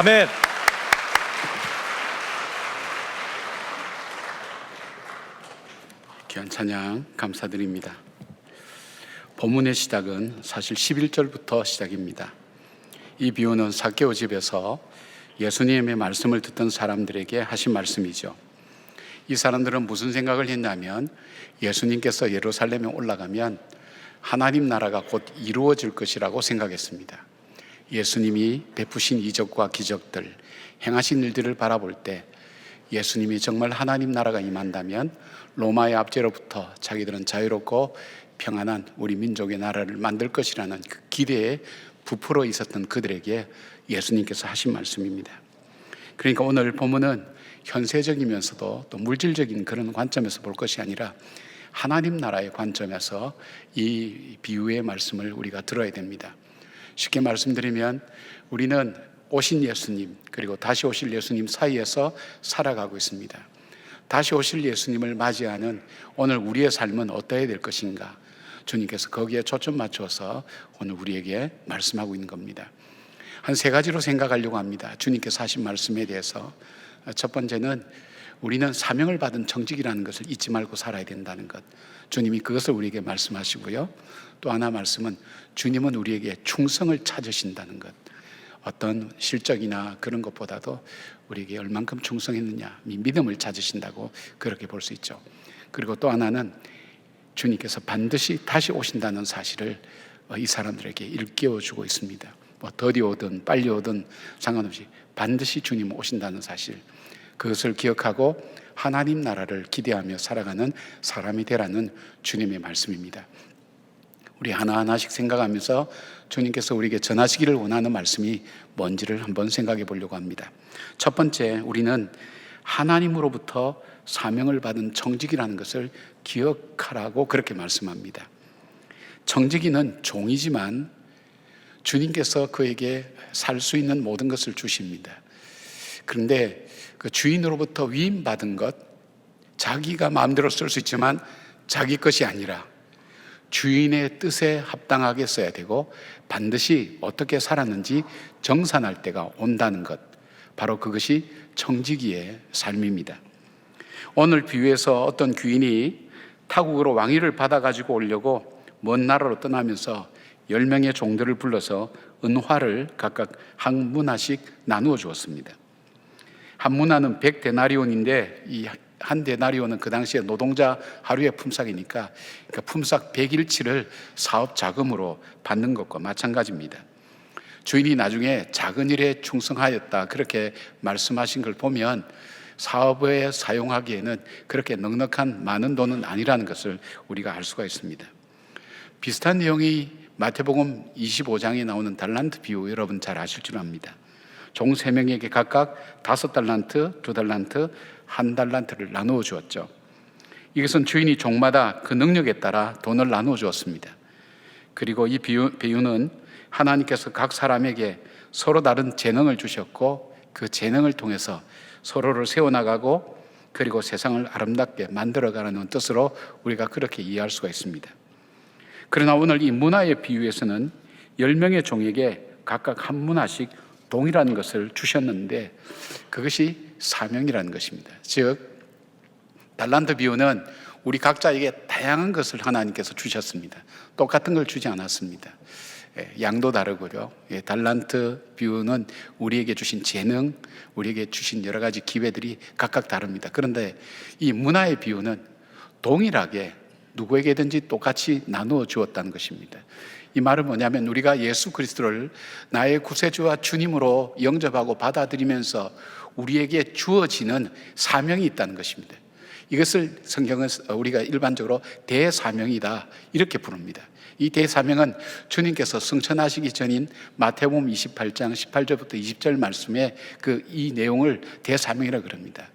아멘. 귀한 찬양 감사드립니다. 본문의 시작은 사실 11절부터 시작입니다. 이 비유는 삭개오 집에서 예수님의 말씀을 듣던 사람들에게 하신 말씀이죠. 이 사람들은 무슨 생각을 했냐면 예수님께서 예루살렘에 올라가면 하나님 나라가 곧 이루어질 것이라고 생각했습니다. 예수님이 베푸신 이적과 기적들, 행하신 일들을 바라볼 때 예수님이 정말 하나님 나라가 임한다면 로마의 압제로부터 자기들은 자유롭고 평안한 우리 민족의 나라를 만들 것이라는 그 기대에 부풀어 있었던 그들에게 예수님께서 하신 말씀입니다. 그러니까 오늘 본문은 현세적이면서도 또 물질적인 그런 관점에서 볼 것이 아니라 하나님 나라의 관점에서 이 비유의 말씀을 우리가 들어야 됩니다. 쉽게 말씀드리면 우리는 오신 예수님 그리고 다시 오실 예수님 사이에서 살아가고 있습니다. 다시 오실 예수님을 맞이하는 오늘 우리의 삶은 어떠해야 될 것인가? 주님께서 거기에 초점 맞춰서 오늘 우리에게 말씀하고 있는 겁니다. 한 세 가지로 생각하려고 합니다. 주님께서 하신 말씀에 대해서. 첫 번째는 우리는 사명을 받은 정직이라는 것을 잊지 말고 살아야 된다는 것. 주님이 그것을 우리에게 말씀하시고요. 또 하나 말씀은 주님은 우리에게 충성을 찾으신다는 것. 어떤 실적이나 그런 것보다도 우리에게 얼만큼 충성했느냐, 믿음을 찾으신다고 그렇게 볼 수 있죠. 그리고 또 하나는 주님께서 반드시 다시 오신다는 사실을 이 사람들에게 일깨워주고 있습니다. 뭐 더디 오든 빨리 오든 상관없이 반드시 주님 오신다는 사실, 그것을 기억하고 하나님 나라를 기대하며 살아가는 사람이 되라는 주님의 말씀입니다. 우리 하나하나씩 생각하면서 주님께서 우리에게 전하시기를 원하는 말씀이 뭔지를 한번 생각해 보려고 합니다. 첫 번째, 우리는 하나님으로부터 사명을 받은 정직이라는 것을 기억하라고 그렇게 말씀합니다. 정직이는 종이지만 주님께서 그에게 살 수 있는 모든 것을 주십니다. 그런데 그 주인으로부터 위임받은 것, 자기가 마음대로 쓸 수 있지만 자기 것이 아니라 주인의 뜻에 합당하게 써야 되고 반드시 어떻게 살았는지 정산할 때가 온다는 것, 바로 그것이 정직이의 삶입니다. 오늘 비유에서 어떤 귀인이 타국으로 왕위를 받아가지고 오려고 먼 나라로 떠나면서 10명의 종들을 불러서 은화를 각각 한 문화씩 나누어 주었습니다. 한 문화는 100데나리온인데 이 한 데나리온은 그 당시에 노동자 하루의 품삯이니까 품삯 100일치를 사업 자금으로 받는 것과 마찬가지입니다. 주인이 나중에 작은 일에 충성하였다 그렇게 말씀하신 걸 보면 사업에 사용하기에는 그렇게 넉넉한 많은 돈은 아니라는 것을 우리가 알 수가 있습니다. 비슷한 내용이 마태복음 25장에 나오는 달란트 비유, 여러분 잘 아실 줄 압니다. 종 3명에게 각각 5달란트, 2달란트, 1달란트를 나누어 주었죠. 이것은 주인이 종마다 그 능력에 따라 돈을 나누어 주었습니다. 그리고 이 비유는 하나님께서 각 사람에게 서로 다른 재능을 주셨고 그 재능을 통해서 서로를 세워나가고 그리고 세상을 아름답게 만들어가라는 뜻으로 우리가 그렇게 이해할 수가 있습니다. 그러나 오늘 이 문화의 비유에서는 10명의 종에게 각각 한 문화씩 동일한 것을 주셨는데 그것이 사명이라는 것입니다. 즉 달란트 비유는 우리 각자에게 다양한 것을 하나님께서 주셨습니다. 똑같은 걸 주지 않았습니다. 양도 다르고요. 달란트 비유는 우리에게 주신 재능, 우리에게 주신 여러 가지 기회들이 각각 다릅니다. 그런데 이 문화의 비유는 동일하게 누구에게든지 똑같이 나누어 주었다는 것입니다. 이 말은 뭐냐면 우리가 예수 그리스도를 나의 구세주와 주님으로 영접하고 받아들이면서 우리에게 주어지는 사명이 있다는 것입니다. 이것을 성경은 우리가 일반적으로 대사명이다 이렇게 부릅니다. 이 대사명은 주님께서 승천하시기 전인 마태복음 28장 18절부터 20절 말씀에 이 내용을 대사명이라고 그럽니다.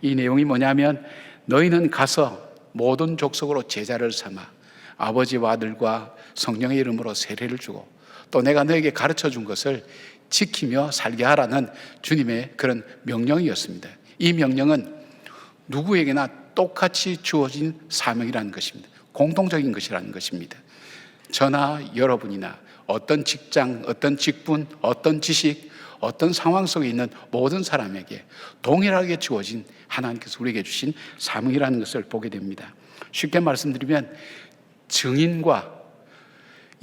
이 내용이 뭐냐면 너희는 가서 모든 족속으로 제자를 삼아 아버지와 아들과 성령의 이름으로 세례를 주고 또 내가 너에게 가르쳐 준 것을 지키며 살게 하라는 주님의 그런 명령이었습니다. 이 명령은 누구에게나 똑같이 주어진 사명이라는 것입니다. 공통적인 것이라는 것입니다. 저나 여러분이나 어떤 직장, 어떤 직분, 어떤 지식, 어떤 상황 속에 있는 모든 사람에게 동일하게 주어진 하나님께서 우리에게 주신 사명이라는 것을 보게 됩니다. 쉽게 말씀드리면 증인과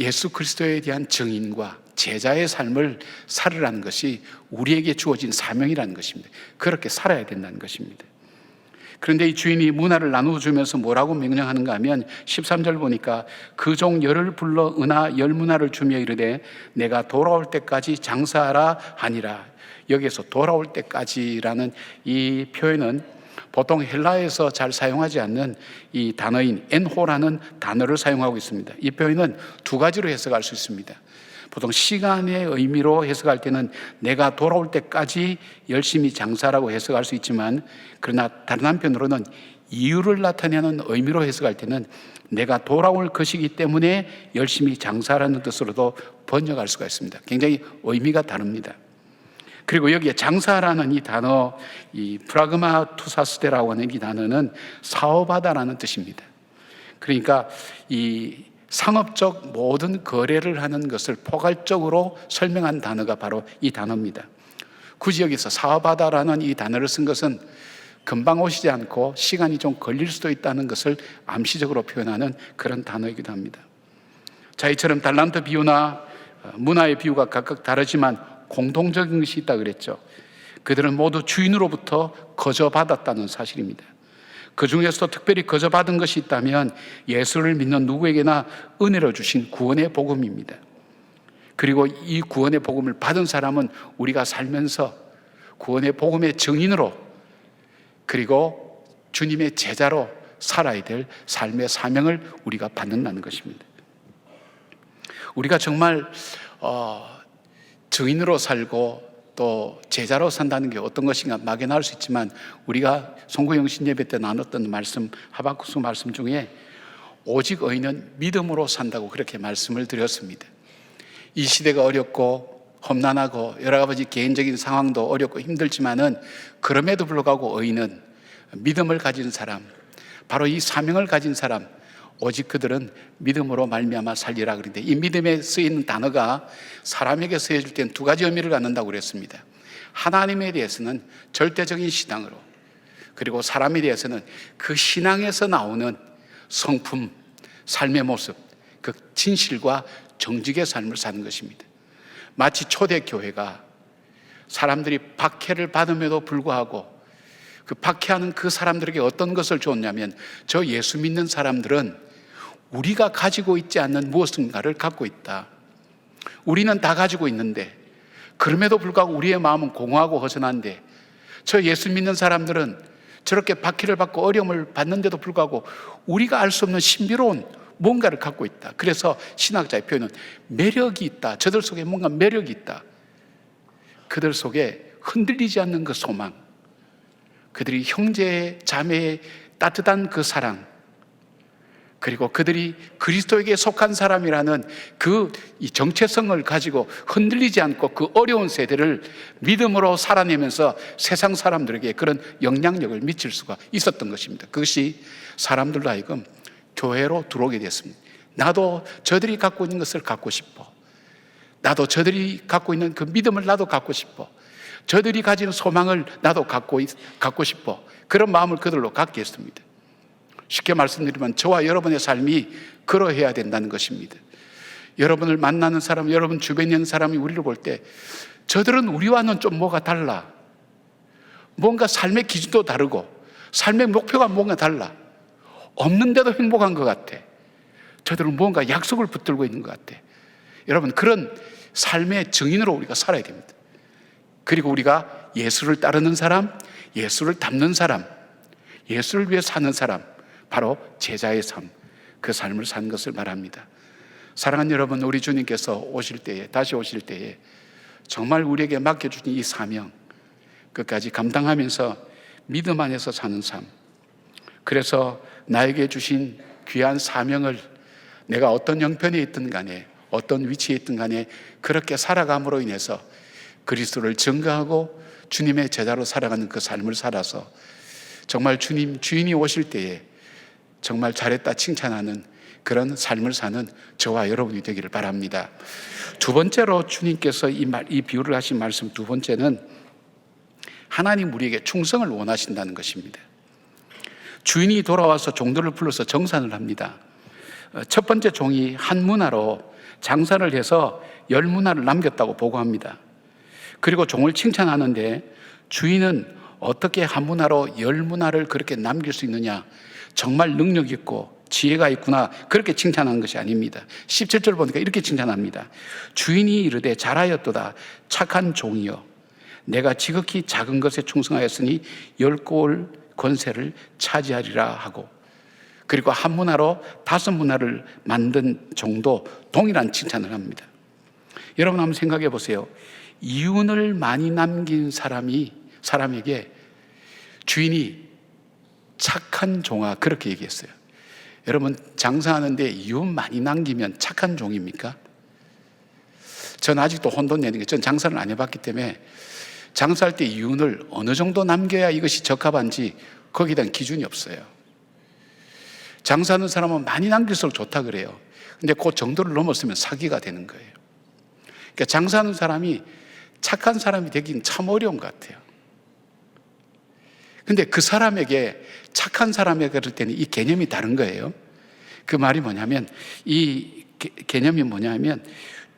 예수 그리스도에 대한 증인과 제자의 삶을 살으라는 것이 우리에게 주어진 사명이라는 것입니다. 그렇게 살아야 된다는 것입니다. 그런데 이 주인이 문화를 나누어주면서 뭐라고 명령하는가 하면 13절 보니까 그 종 열을 불러 은하 10문화를 주며 이르되 내가 돌아올 때까지 장사하라 하니라. 여기에서 돌아올 때까지라는 이 표현은 보통 헬라에서 잘 사용하지 않는 이 단어인 엔호라는 단어를 사용하고 있습니다. 이 표현은 두 가지로 해석할 수 있습니다. 보통 시간의 의미로 해석할 때는 내가 돌아올 때까지 열심히 장사라고 해석할 수 있지만, 그러나 다른 한편으로는 이유를 나타내는 의미로 해석할 때는 내가 돌아올 것이기 때문에 열심히 장사라는 뜻으로도 번역할 수가 있습니다. 굉장히 의미가 다릅니다. 그리고 여기에 장사라는 이 단어, 이 프라그마투사스데라고 하는 이 단어는 사업하다라는 뜻입니다. 그러니까 이 상업적 모든 거래를 하는 것을 포괄적으로 설명한 단어가 바로 이 단어입니다. 굳이 여기서 사업하다라는 이 단어를 쓴 것은 금방 오시지 않고 시간이 좀 걸릴 수도 있다는 것을 암시적으로 표현하는 그런 단어이기도 합니다. 자, 이처럼 달란트 비유나 문화의 비유가 각각 다르지만 공통적인 것이 있다고 그랬죠. 그들은 모두 주인으로부터 거저받았다는 사실입니다. 그 중에서도 특별히 거저받은 것이 있다면 예수를 믿는 누구에게나 은혜로 주신 구원의 복음입니다. 그리고 이 구원의 복음을 받은 사람은 우리가 살면서 구원의 복음의 증인으로, 그리고 주님의 제자로 살아야 될 삶의 사명을 우리가 받는다는 것입니다. 우리가 정말 증인으로 살고 또 제자로 산다는 게 어떤 것인가 막연할 수 있지만, 우리가 송구영신 예배 때 나눴던 말씀, 하박국서 말씀 중에 오직 의인은 믿음으로 산다고 그렇게 말씀을 드렸습니다. 이 시대가 어렵고 험난하고 여러 가지 개인적인 상황도 어렵고 힘들지만은 그럼에도 불구하고 의인은 믿음을 가진 사람, 바로 이 사명을 가진 사람, 오직 그들은 믿음으로 말미암아 살리라. 그런데 이 믿음에 쓰이는 단어가 사람에게 쓰여질 때는 두 가지 의미를 갖는다고 그랬습니다. 하나님에 대해서는 절대적인 신앙으로, 그리고 사람에 대해서는 그 신앙에서 나오는 성품, 삶의 모습, 그 진실과 정직의 삶을 사는 것입니다. 마치 초대교회가 사람들이 박해를 받음에도 불구하고 그 박해하는 그 사람들에게 어떤 것을 줬냐면, 저 예수 믿는 사람들은 우리가 가지고 있지 않는 무엇인가를 갖고 있다. 우리는 다 가지고 있는데 그럼에도 불구하고 우리의 마음은 공허하고 허전한데, 저 예수 믿는 사람들은 저렇게 박해를 받고 어려움을 받는데도 불구하고 우리가 알 수 없는 신비로운 뭔가를 갖고 있다. 그래서 신학자의 표현은 매력이 있다. 저들 속에 뭔가 매력이 있다. 그들 속에 흔들리지 않는 그 소망, 그들이 형제 자매의 따뜻한 그 사랑, 그리고 그들이 그리스도에게 속한 사람이라는 그 이 정체성을 가지고 흔들리지 않고 그 어려운 세대를 믿음으로 살아내면서 세상 사람들에게 그런 영향력을 미칠 수가 있었던 것입니다. 그것이 사람들로 하여금 교회로 들어오게 됐습니다. 나도 저들이 갖고 있는 것을 갖고 싶어. 나도 저들이 갖고 있는 그 믿음을 나도 갖고 싶어. 저들이 가진 소망을 나도 갖고 싶어. 그런 마음을 그들로 갖게 했습니다. 쉽게 말씀드리면 저와 여러분의 삶이 그러해야 된다는 것입니다. 여러분을 만나는 사람, 여러분 주변에 있는 사람이 우리를 볼 때 저들은 우리와는 좀 뭐가 달라. 뭔가 삶의 기준도 다르고 삶의 목표가 뭔가 달라. 없는데도 행복한 것 같아. 저들은 뭔가 약속을 붙들고 있는 것 같아. 여러분, 그런 삶의 증인으로 우리가 살아야 됩니다. 그리고 우리가 예수를 따르는 사람, 예수를 닮는 사람, 예수를 위해 사는 사람, 바로 제자의 삶, 그 삶을 사는 것을 말합니다. 사랑하는 여러분, 우리 주님께서 오실 때에, 다시 오실 때에 정말 우리에게 맡겨주신 이 사명 끝까지 감당하면서 믿음 안에서 사는 삶, 그래서 나에게 주신 귀한 사명을 내가 어떤 형편에 있든 간에 어떤 위치에 있든 간에 그렇게 살아감으로 인해서 그리스도를 증거하고 주님의 제자로 살아가는 그 삶을 살아서 정말 주님이 오실 때에 정말 잘했다 칭찬하는 그런 삶을 사는 저와 여러분이 되기를 바랍니다. 두 번째로 주님께서 이 비유를 하신 말씀 두 번째는 하나님 우리에게 충성을 원하신다는 것입니다. 주인이 돌아와서 종들을 불러서 정산을 합니다. 첫 번째 종이 한 문화로 장사를 해서 10문화를 남겼다고 보고합니다. 그리고 종을 칭찬하는데 주인은 어떻게 한 문화로 10문화를 그렇게 남길 수 있느냐, 정말 능력 있고 지혜가 있구나, 그렇게 칭찬하는 것이 아닙니다. 17절 보니까 이렇게 칭찬합니다. 주인이 이르되 잘하였도다 착한 종이여, 내가 지극히 작은 것에 충성하였으니 10골 권세를 차지하리라 하고, 그리고 한 문화로 5문화를 만든 종도 동일한 칭찬을 합니다. 여러분 한번 생각해 보세요. 이윤을 많이 남긴 사람에게 주인이 착한 종아, 그렇게 얘기했어요. 여러분 장사하는데 이윤 많이 남기면 착한 종입니까? 전 아직도 혼돈 내는 게, 전 장사를 안 해봤기 때문에 장사할 때 이윤을 어느 정도 남겨야 이것이 적합한지 거기에 대한 기준이 없어요. 장사하는 사람은 많이 남길수록 좋다 그래요. 근데 그 정도를 넘었으면 사기가 되는 거예요. 그러니까 장사하는 사람이 착한 사람이 되긴 참 어려운 것 같아요. 근데 그 사람에게, 착한 사람에게 그럴 때는 이 개념이 다른 거예요. 그 말이 뭐냐면, 이 개념이 뭐냐면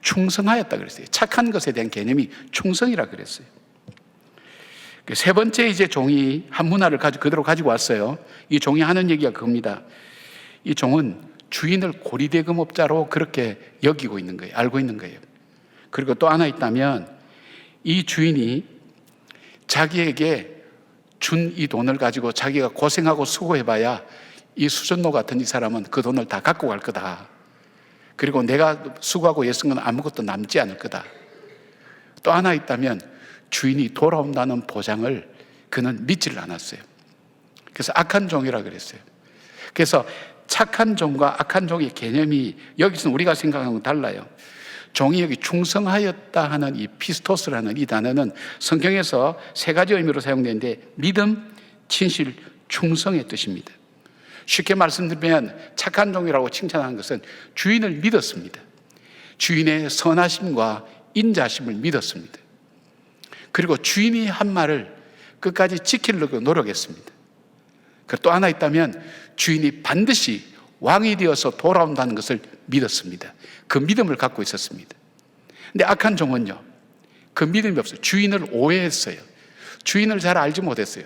충성하였다 그랬어요. 착한 것에 대한 개념이 충성이라 그랬어요. 세 번째 이제 종이 한 문화를 그대로 가지고 왔어요. 이 종이 하는 얘기가 그겁니다. 이 종은 주인을 고리대금업자로 그렇게 여기고 있는 거예요. 알고 있는 거예요. 그리고 또 하나 있다면, 이 주인이 자기에게 준 이 돈을 가지고 자기가 고생하고 수고해봐야 이 수전노 같은 이 사람은 그 돈을 다 갖고 갈 거다. 그리고 내가 수고하고 애쓴 건 아무것도 남지 않을 거다. 또 하나 있다면, 주인이 돌아온다는 보장을 그는 믿지를 않았어요. 그래서 악한 종이라 그랬어요. 그래서 착한 종과 악한 종의 개념이 여기서는 우리가 생각하는 건 달라요. 종이 여기 충성하였다 하는 이 피스토스라는 이 단어는 성경에서 세 가지 의미로 사용되는데, 믿음, 진실, 충성의 뜻입니다. 쉽게 말씀드리면 착한 종이라고 칭찬하는 것은 주인을 믿었습니다. 주인의 선하심과 인자심을 믿었습니다. 그리고 주인이 한 말을 끝까지 지키려고 노력했습니다. 또 하나 있다면, 주인이 반드시 왕이 되어서 돌아온다는 것을 믿었습니다. 그 믿음을 갖고 있었습니다. 근데 악한 종은요, 그 믿음이 없어요. 주인을 오해했어요. 주인을 잘 알지 못했어요.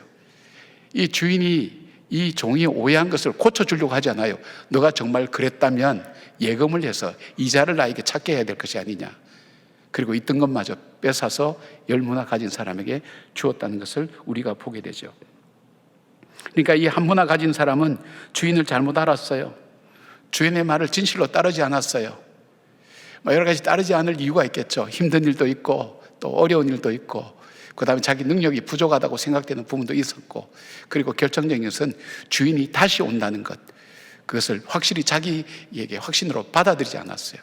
이 주인이, 이 종이 오해한 것을 고쳐주려고 하지 않아요. 너가 정말 그랬다면 예금을 해서 이자를 나에게 찾게 해야 될 것이 아니냐. 그리고 있던 것마저 뺏어서 10문화 가진 사람에게 주었다는 것을 우리가 보게 되죠. 그러니까 이 한 문화 가진 사람은 주인을 잘못 알았어요. 주인의 말을 진실로 따르지 않았어요. 여러 가지 따르지 않을 이유가 있겠죠. 힘든 일도 있고 또 어려운 일도 있고, 그 다음에 자기 능력이 부족하다고 생각되는 부분도 있었고, 그리고 결정적인 것은 주인이 다시 온다는 것, 그것을 확실히 자기에게 확신으로 받아들이지 않았어요.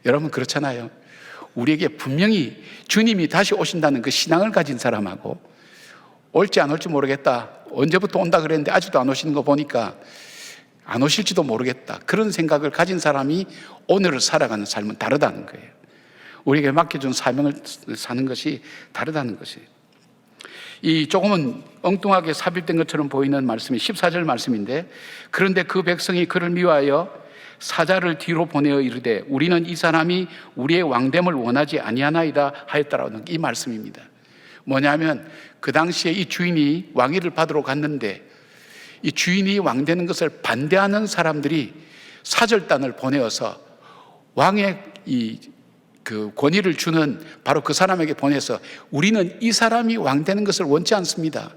여러분 그렇잖아요. 우리에게 분명히 주님이 다시 오신다는 그 신앙을 가진 사람하고, 올지 안 올지 모르겠다, 언제부터 온다 그랬는데 아직도 안 오시는 거 보니까 안 오실지도 모르겠다, 그런 생각을 가진 사람이 오늘을 살아가는 삶은 다르다는 거예요. 우리에게 맡겨준 사명을 사는 것이 다르다는 것이에요. 이 조금은 엉뚱하게 삽입된 것처럼 보이는 말씀이 14절 말씀인데, 그런데 그 백성이 그를 미워하여 사자를 뒤로 보내어 이르되 우리는 이 사람이 우리의 왕됨을 원하지 아니하나이다 하였다라는 이 말씀입니다. 뭐냐면, 그 당시에 이 주인이 왕위를 받으러 갔는데 이 주인이 왕되는 것을 반대하는 사람들이 사절단을 보내어서 왕의 그 권위를 주는 바로 그 사람에게 보내서, 우리는 이 사람이 왕되는 것을 원치 않습니다,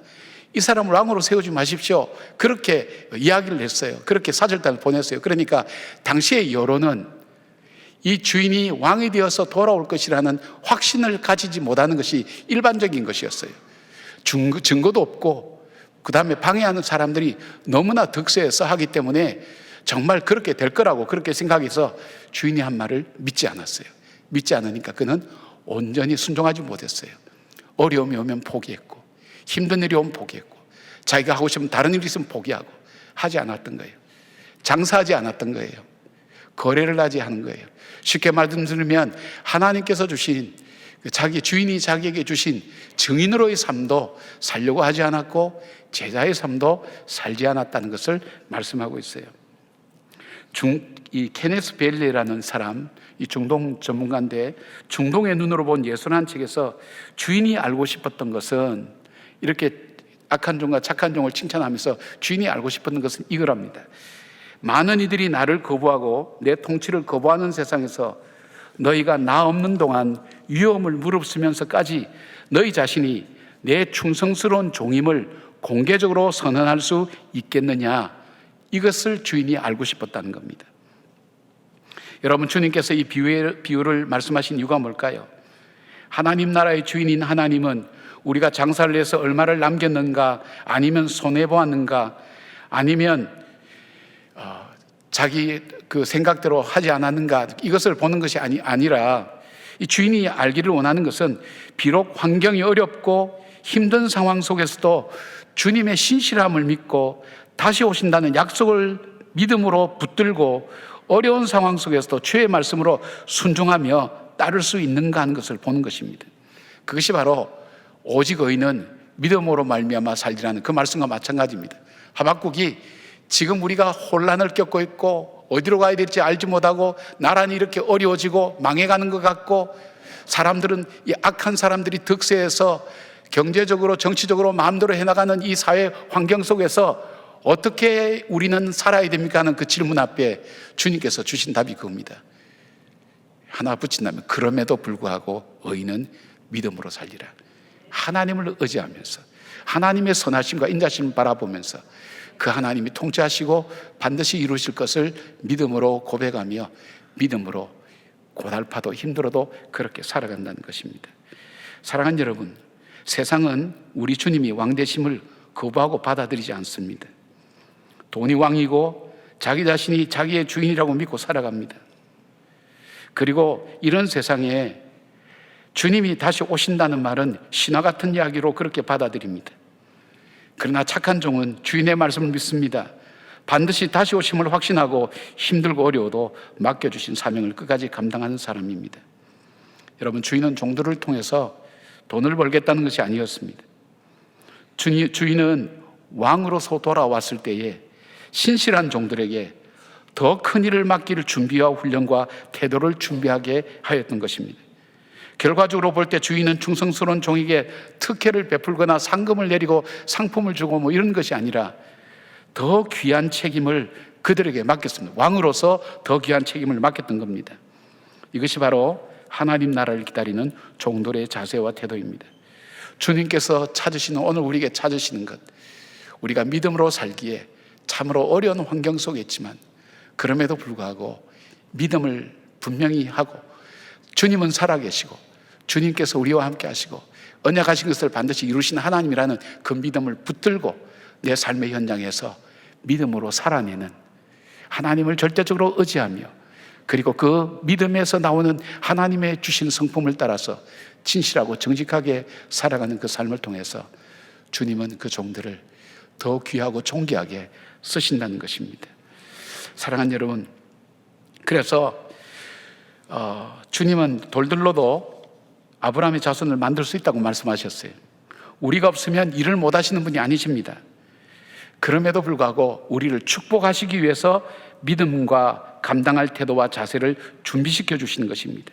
이 사람을 왕으로 세우지 마십시오, 그렇게 이야기를 했어요. 그렇게 사절단을 보냈어요. 그러니까 당시의 여론은 이 주인이 왕이 되어서 돌아올 것이라는 확신을 가지지 못하는 것이 일반적인 것이었어요. 증거도 없고, 그 다음에 방해하는 사람들이 너무나 득세해서 하기 때문에 정말 그렇게 될 거라고 그렇게 생각해서 주인이 한 말을 믿지 않았어요. 믿지 않으니까 그는 온전히 순종하지 못했어요. 어려움이 오면 포기했고, 힘든 일이 오면 포기했고, 자기가 하고 싶으면 다른 일이 있으면 포기하고 하지 않았던 거예요. 장사하지 않았던 거예요. 거래를 하지 하는 거예요. 쉽게 말씀드리면 하나님께서 주신 주인이 자기에게 주신 증인으로의 삶도 살려고 하지 않았고 제자의 삶도 살지 않았다는 것을 말씀하고 있어요. 이 케네스 베일리라는 사람, 이 중동 전문가인데 중동의 눈으로 본 예수라는 책에서 주인이 알고 싶었던 것은, 이렇게 악한 종과 착한 종을 칭찬하면서 주인이 알고 싶었던 것은 이거랍니다. 많은 이들이 나를 거부하고 내 통치를 거부하는 세상에서 너희가 나 없는 동안 위험을 무릅쓰면서까지 너희 자신이 내 충성스러운 종임을 공개적으로 선언할 수 있겠느냐, 이것을 주인이 알고 싶었다는 겁니다. 여러분, 주님께서 이 비유를 말씀하신 이유가 뭘까요? 하나님 나라의 주인인 하나님은 우리가 장사를 해서 얼마를 남겼는가, 아니면 손해보았는가, 아니면 자기 그 생각대로 하지 않았는가, 이것을 보는 것이 아니라 이 주인이 알기를 원하는 것은 비록 환경이 어렵고 힘든 상황 속에서도 주님의 신실함을 믿고 다시 오신다는 약속을 믿음으로 붙들고 어려운 상황 속에서도 주의 말씀으로 순종하며 따를 수 있는가 하는 것을 보는 것입니다. 그것이 바로 오직 의인은 믿음으로 말미암아 살리라는 그 말씀과 마찬가지입니다. 하박국이 지금 우리가 혼란을 겪고 있고 어디로 가야 될지 알지 못하고 나라는 이렇게 어려워지고 망해가는 것 같고, 사람들은, 이 악한 사람들이 득세해서 경제적으로 정치적으로 마음대로 해나가는 이 사회 환경 속에서 어떻게 우리는 살아야 됩니까 하는 그 질문 앞에 주님께서 주신 답이 그겁니다. 하나 붙인다면 그럼에도 불구하고 의인은 믿음으로 살리라. 하나님을 의지하면서 하나님의 선하심과 인자심을 바라보면서 그 하나님이 통치하시고 반드시 이루실 것을 믿음으로 고백하며 믿음으로 고달파도 힘들어도 그렇게 살아간다는 것입니다. 사랑하는 여러분, 세상은 우리 주님이 왕 되심을 거부하고 받아들이지 않습니다. 돈이 왕이고 자기 자신이 자기의 주인이라고 믿고 살아갑니다. 그리고 이런 세상에 주님이 다시 오신다는 말은 신화 같은 이야기로 그렇게 받아들입니다. 그러나 착한 종은 주인의 말씀을 믿습니다. 반드시 다시 오심을 확신하고 힘들고 어려워도 맡겨주신 사명을 끝까지 감당하는 사람입니다. 여러분, 주인은 종들을 통해서 돈을 벌겠다는 것이 아니었습니다. 주인은 왕으로서 돌아왔을 때에 신실한 종들에게 더 큰 일을 맡길 준비와 훈련과 태도를 준비하게 하였던 것입니다. 결과적으로 볼 때 주인은 충성스러운 종에게 특혜를 베풀거나 상금을 내리고 상품을 주고 이런 것이 아니라 더 귀한 책임을 그들에게 맡겼습니다. 왕으로서 더 귀한 책임을 맡겼던 겁니다. 이것이 바로 하나님 나라를 기다리는 종들의 자세와 태도입니다. 주님께서 찾으시는, 오늘 우리에게 찾으시는 것, 우리가 믿음으로 살기에 참으로 어려운 환경 속에 있지만 그럼에도 불구하고 믿음을 분명히 하고, 주님은 살아계시고 주님께서 우리와 함께 하시고 언약하신 것을 반드시 이루시는 하나님이라는 그 믿음을 붙들고 내 삶의 현장에서 믿음으로 살아내는, 하나님을 절대적으로 의지하며, 그리고 그 믿음에서 나오는 하나님의 주신 성품을 따라서 진실하고 정직하게 살아가는 그 삶을 통해서 주님은 그 종들을 더 귀하고 존귀하게 쓰신다는 것입니다. 사랑하는 여러분, 그래서 주님은 돌들로도 아브라함의 자손을 만들 수 있다고 말씀하셨어요. 우리가 없으면 일을 못 하시는 분이 아니십니다. 그럼에도 불구하고 우리를 축복하시기 위해서 믿음과 감당할 태도와 자세를 준비시켜 주시는 것입니다.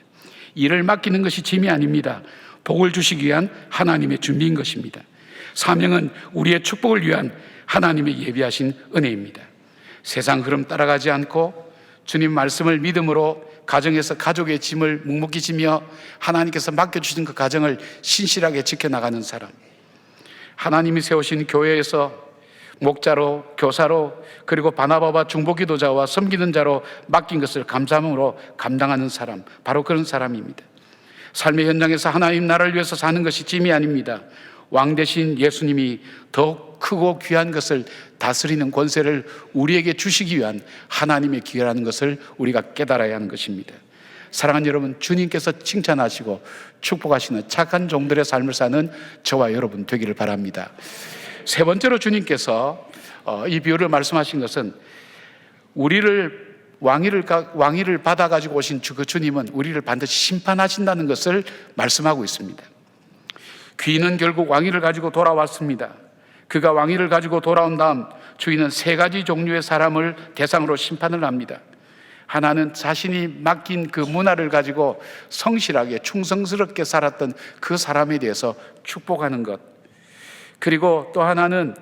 일을 맡기는 것이 짐이 아닙니다. 복을 주시기 위한 하나님의 준비인 것입니다. 사명은 우리의 축복을 위한 하나님의 예비하신 은혜입니다. 세상 흐름 따라가지 않고 주님 말씀을 믿음으로 가정에서 가족의 짐을 묵묵히 지며 하나님께서 맡겨주신 그 가정을 신실하게 지켜나가는 사람, 하나님이 세우신 교회에서 목자로, 교사로, 그리고 바나바와 중보기도자와 섬기는 자로 맡긴 것을 감사함으로 감당하는 사람, 바로 그런 사람입니다. 삶의 현장에서 하나님 나라를 위해서 사는 것이 짐이 아닙니다. 왕 대신 예수님이 더욱 크고 귀한 것을 다스리는 권세를 우리에게 주시기 위한 하나님의 기회라는 것을 우리가 깨달아야 하는 것입니다. 사랑하는 여러분, 주님께서 칭찬하시고 축복하시는 착한 종들의 삶을 사는 저와 여러분 되기를 바랍니다. 세 번째로 주님께서 이 비유를 말씀하신 것은 우리를 왕위를 받아가지고 오신 그 주님은 우리를 반드시 심판하신다는 것을 말씀하고 있습니다. 귀인은 결국 왕위를 가지고 돌아왔습니다. 그가 왕위를 가지고 돌아온 다음 주인은 세 가지 종류의 사람을 대상으로 심판을 합니다. 하나는 자신이 맡긴 그 문화를 가지고 성실하게 충성스럽게 살았던 그 사람에 대해서 축복하는 것. 그리고 또 하나는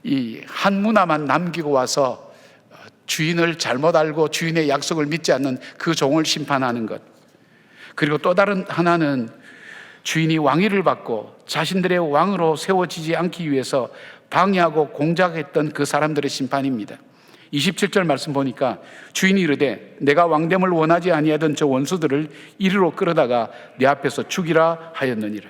이 한 문화만 남기고 와서 주인을 잘못 알고 주인의 약속을 믿지 않는 그 종을 심판하는 것. 그리고 또 다른 하나는 주인이 왕위를 받고 자신들의 왕으로 세워지지 않기 위해서 방해하고 공작했던 그 사람들의 심판입니다. 27절 말씀 보니까 주인이 이르되 내가 왕됨을 원하지 아니하던 저 원수들을 이리로 끌어다가 내 앞에서 죽이라 하였느니라.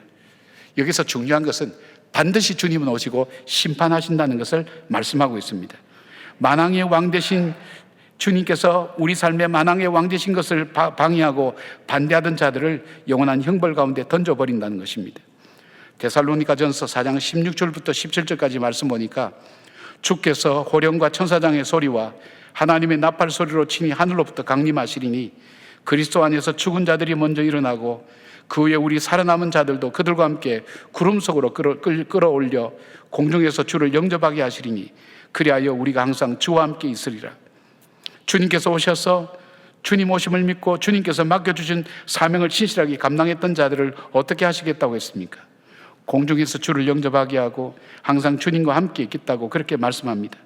여기서 중요한 것은 반드시 주님은 오시고 심판하신다는 것을 말씀하고 있습니다. 만왕의 왕 되신 주님께서 우리 삶의 만왕의 왕 되신 것을 방해하고 반대하던 자들을 영원한 형벌 가운데 던져버린다는 것입니다. 데살로니가전서 4장 16절부터 17절까지 말씀 보니까 주께서 호령과 천사장의 소리와 하나님의 나팔 소리로 친히 하늘로부터 강림하시리니 그리스도 안에서 죽은 자들이 먼저 일어나고 그 후에 우리 살아남은 자들도 그들과 함께 구름 속으로 끌어올려 공중에서 주를 영접하게 하시리니 그리하여 우리가 항상 주와 함께 있으리라. 주님께서 오셔서 주님 오심을 믿고 주님께서 맡겨주신 사명을 신실하게 감당했던 자들을 어떻게 하시겠다고 했습니까? 공중에서 주를 영접하게 하고 항상 주님과 함께 있겠다고 그렇게 말씀합니다.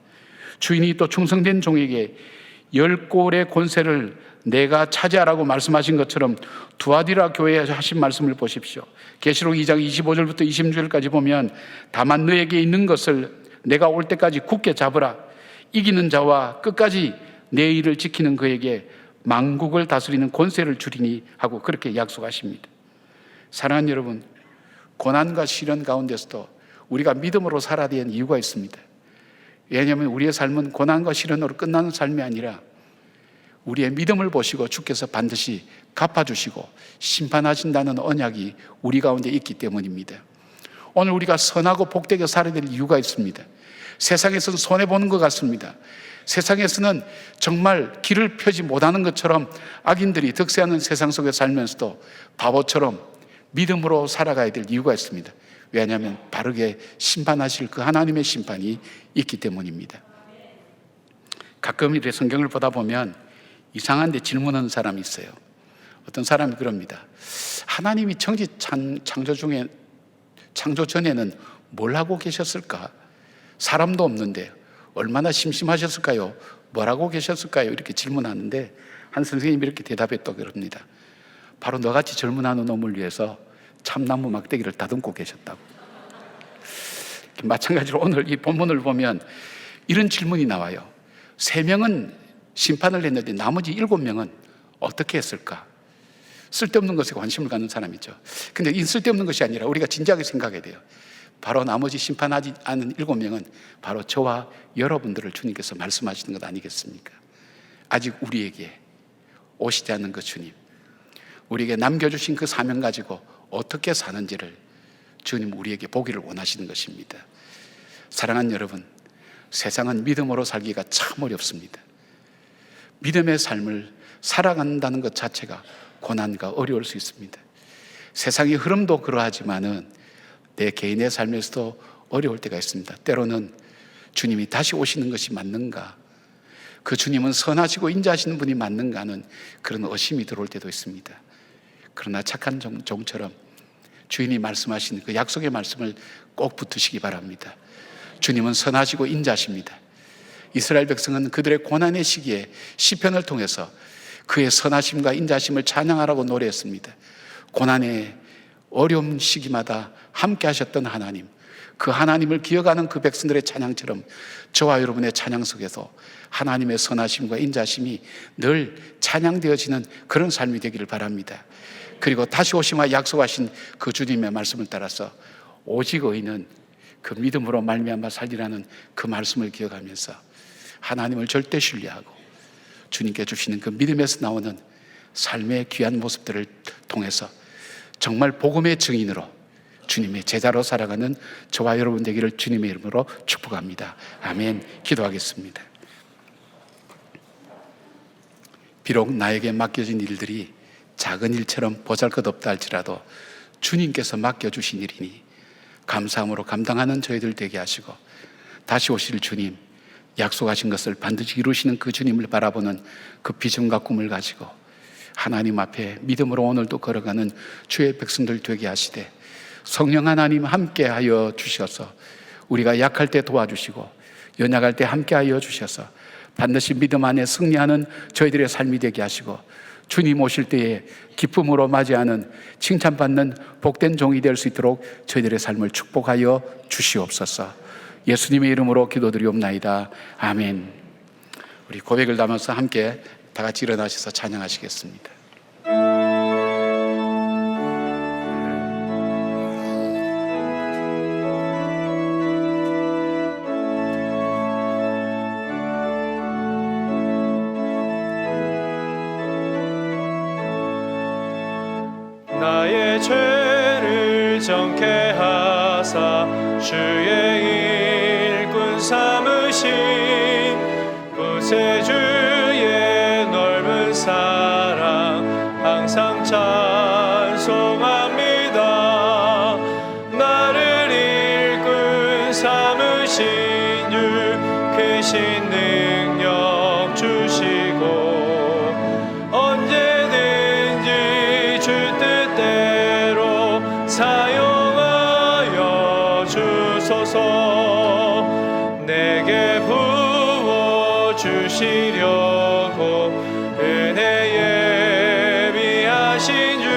주인이 또 충성된 종에게 10골의 권세를 내가 차지하라고 말씀하신 것처럼 두아디라 교회에 하신 말씀을 보십시오. 계시록 2장 25절부터 26절까지 보면 다만 너에게 있는 것을 내가 올 때까지 굳게 잡으라. 이기는 자와 끝까지 내 일을 지키는 그에게 만국을 다스리는 권세를 주리니 하고 그렇게 약속하십니다. 사랑하는 여러분, 고난과 시련 가운데서도 우리가 믿음으로 살아야 되는 이유가 있습니다. 왜냐하면 우리의 삶은 고난과 시련으로 끝나는 삶이 아니라 우리의 믿음을 보시고 주께서 반드시 갚아주시고 심판하신다는 언약이 우리 가운데 있기 때문입니다. 오늘 우리가 선하고 복되게 살아야 될 이유가 있습니다. 세상에서는 손해보는 것 같습니다. 세상에서는 정말 길을 펴지 못하는 것처럼 악인들이 득세하는 세상 속에 살면서도 바보처럼 믿음으로 살아가야 될 이유가 있습니다. 왜냐하면 바르게 심판하실 그 하나님의 심판이 있기 때문입니다. 가끔 이렇게 성경을 보다 보면 이상한데 질문하는 사람이 있어요. 어떤 사람이 그럽니다. 하나님이 창조 전에는 뭘 하고 계셨을까? 사람도 없는데 얼마나 심심하셨을까요? 뭘 하고 계셨을까요? 이렇게 질문하는데 한 선생님이 이렇게 대답했다고 그럽니다. 바로 너같이 젊은하는 놈을 위해서 참나무 막대기를 다듬고 계셨다고. 마찬가지로 오늘 이 본문을 보면 이런 질문이 나와요. 3명은 심판을 했는데 나머지 7명은 어떻게 했을까? 쓸데없는 것에 관심을 갖는 사람이죠. 근데 이 쓸데없는 것이 아니라 우리가 진지하게 생각해야 돼요. 바로 나머지 심판하지 않은 7명은 바로 저와 여러분들을 주님께서 말씀하시는 것 아니겠습니까? 아직 우리에게 오시지 않는 그 주님, 우리에게 남겨주신 그 사명 가지고 어떻게 사는지를 주님 우리에게 보기를 원하시는 것입니다. 사랑하는 여러분, 세상은 믿음으로 살기가 참 어렵습니다. 믿음의 삶을 살아간다는 것 자체가 고난과 어려울 수 있습니다. 세상의 흐름도 그러하지만은 내 개인의 삶에서도 어려울 때가 있습니다. 때로는 주님이 다시 오시는 것이 맞는가? 그 주님은 선하시고 인자하시는 분이 맞는가 하는 그런 의심이 들어올 때도 있습니다. 그러나 착한 종처럼 주인이 말씀하신 그 약속의 말씀을 꼭 붙으시기 바랍니다. 주님은 선하시고 인자하십니다. 이스라엘 백성은 그들의 고난의 시기에 시편을 통해서 그의 선하심과 인자하심을 찬양하라고 노래했습니다. 고난의 어려운 시기마다 함께 하셨던 하나님, 그 하나님을 기억하는 그 백성들의 찬양처럼 저와 여러분의 찬양 속에서 하나님의 선하심과 인자하심이 늘 찬양되어지는 그런 삶이 되기를 바랍니다. 그리고 다시 오시마 약속하신 그 주님의 말씀을 따라서 오직 의인은 그 믿음으로 말미암아 살리라는 그 말씀을 기억하면서 하나님을 절대 신뢰하고 주님께 주시는 그 믿음에서 나오는 삶의 귀한 모습들을 통해서 정말 복음의 증인으로 주님의 제자로 살아가는 저와 여러분 되기를 주님의 이름으로 축복합니다. 아멘. 기도하겠습니다. 비록 나에게 맡겨진 일들이 작은 일처럼 보잘것없다 할지라도 주님께서 맡겨주신 일이니 감사함으로 감당하는 저희들 되게 하시고, 다시 오실 주님, 약속하신 것을 반드시 이루시는 그 주님을 바라보는 그 비전과 꿈을 가지고 하나님 앞에 믿음으로 오늘도 걸어가는 주의 백성들 되게 하시되, 성령 하나님 함께하여 주셔서 우리가 약할 때 도와주시고 연약할 때 함께하여 주셔서 반드시 믿음 안에 승리하는 저희들의 삶이 되게 하시고, 주님 오실 때에 기쁨으로 맞이하는 칭찬받는 복된 종이 될 수 있도록 저희들의 삶을 축복하여 주시옵소서. 예수님의 이름으로 기도드리옵나이다. 아멘. 우리 고백을 담아서 함께 다 같이 일어나셔서 찬양하시겠습니다. 나의 죄를 정케 하사 주의 일꾼 삼으신 구세주의 넓은 사랑 항상 찬송합니다. 나를 일꾼 삼으신 주 크신 능력 주시고 언제든지 주 뜻대로 사용하여 주소서. 내게 부어 주시려고 은혜에 미하신 주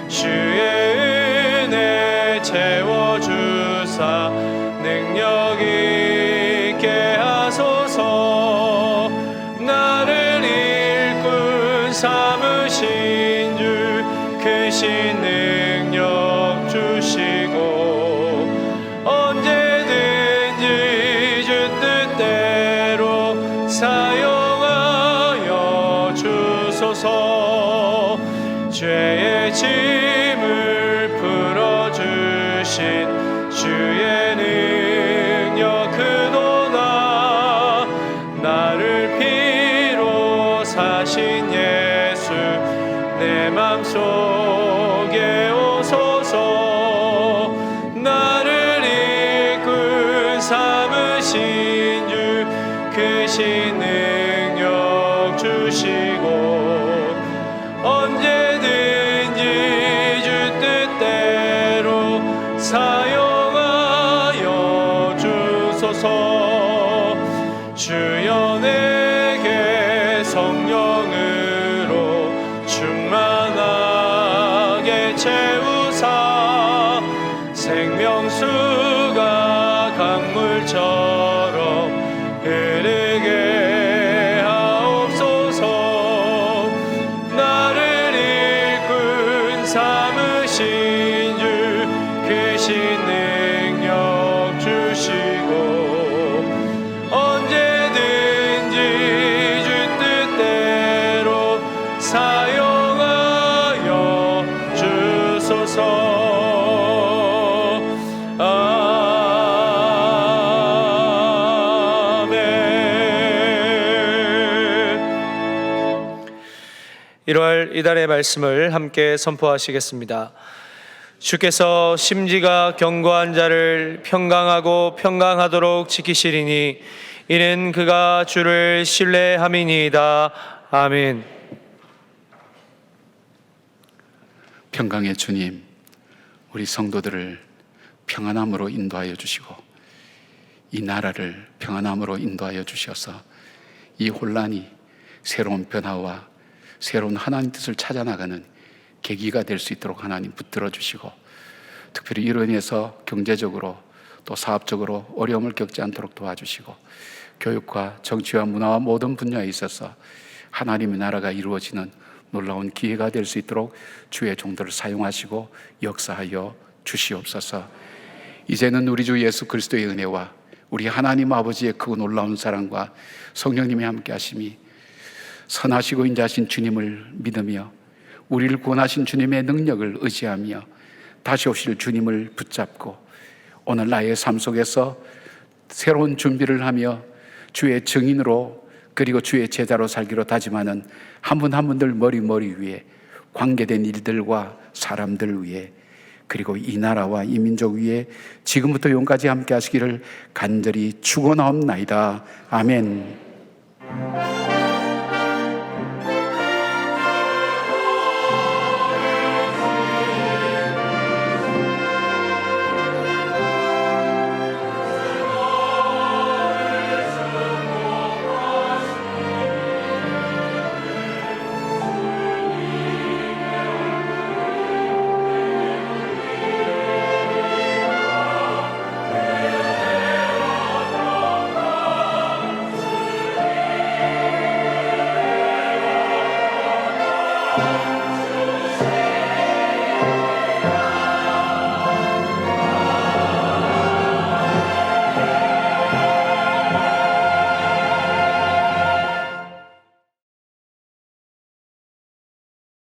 주의 은혜 채워주사 능력 있게 하소서. 나를 일꾼 삼으신 주 크신 능력 주시고 언제든지 주 뜻대로 사용하여 주소서. 죄의 짐을 풀어주신 주의 능력 크도다. 나를 피로 사신 예수 내 맘속에 오소서. 나를 일꾼 삼으신 주 크신 능력 주시고 언제든지 주 뜻대로 사용하여 주소서. 주여 내게 성령으로 충만하게 채우사 생명수가 강물처럼 흐르게 하옵소서. 나를 일꾼 삼으신 주 크신 능력 주시고 언제든지 주 뜻대로 사용하여 주소서. 아멘. 1월 이달의 말씀을 함께 선포하시겠습니다. 주께서 심지가 견고한 자를 평강하고 평강하도록 지키시리니 이는 그가 주를 신뢰함이니이다. 아멘. 평강의 주님, 우리 성도들을 평안함으로 인도하여 주시고 이 나라를 평안함으로 인도하여 주셔서 이 혼란이 새로운 변화와 새로운 하나님 뜻을 찾아나가는 계기가 될 수 있도록 하나님 붙들어 주시고, 특별히 이로 인해서 경제적으로 또 사업적으로 어려움을 겪지 않도록 도와주시고, 교육과 정치와 문화와 모든 분야에 있어서 하나님의 나라가 이루어지는 놀라운 기회가 될 수 있도록 주의 종들을 사용하시고 역사하여 주시옵소서. 이제는 우리 주 예수 그리스도의 은혜와 우리 하나님 아버지의 크고 놀라운 사랑과 성령님의 함께 하심이 선하시고 인자하신 주님을 믿으며 우리를 구원하신 주님의 능력을 의지하며 다시 오실 주님을 붙잡고 오늘 나의 삶 속에서 새로운 준비를 하며 주의 증인으로 그리고 주의 제자로 살기로 다짐하는 한 분 한 분들 머리 위에 관계된 일들과 사람들 위에 그리고 이 나라와 이 민족 위에 지금부터永까지 함께 하시기를 간절히 축원하옵나이다. 아멘.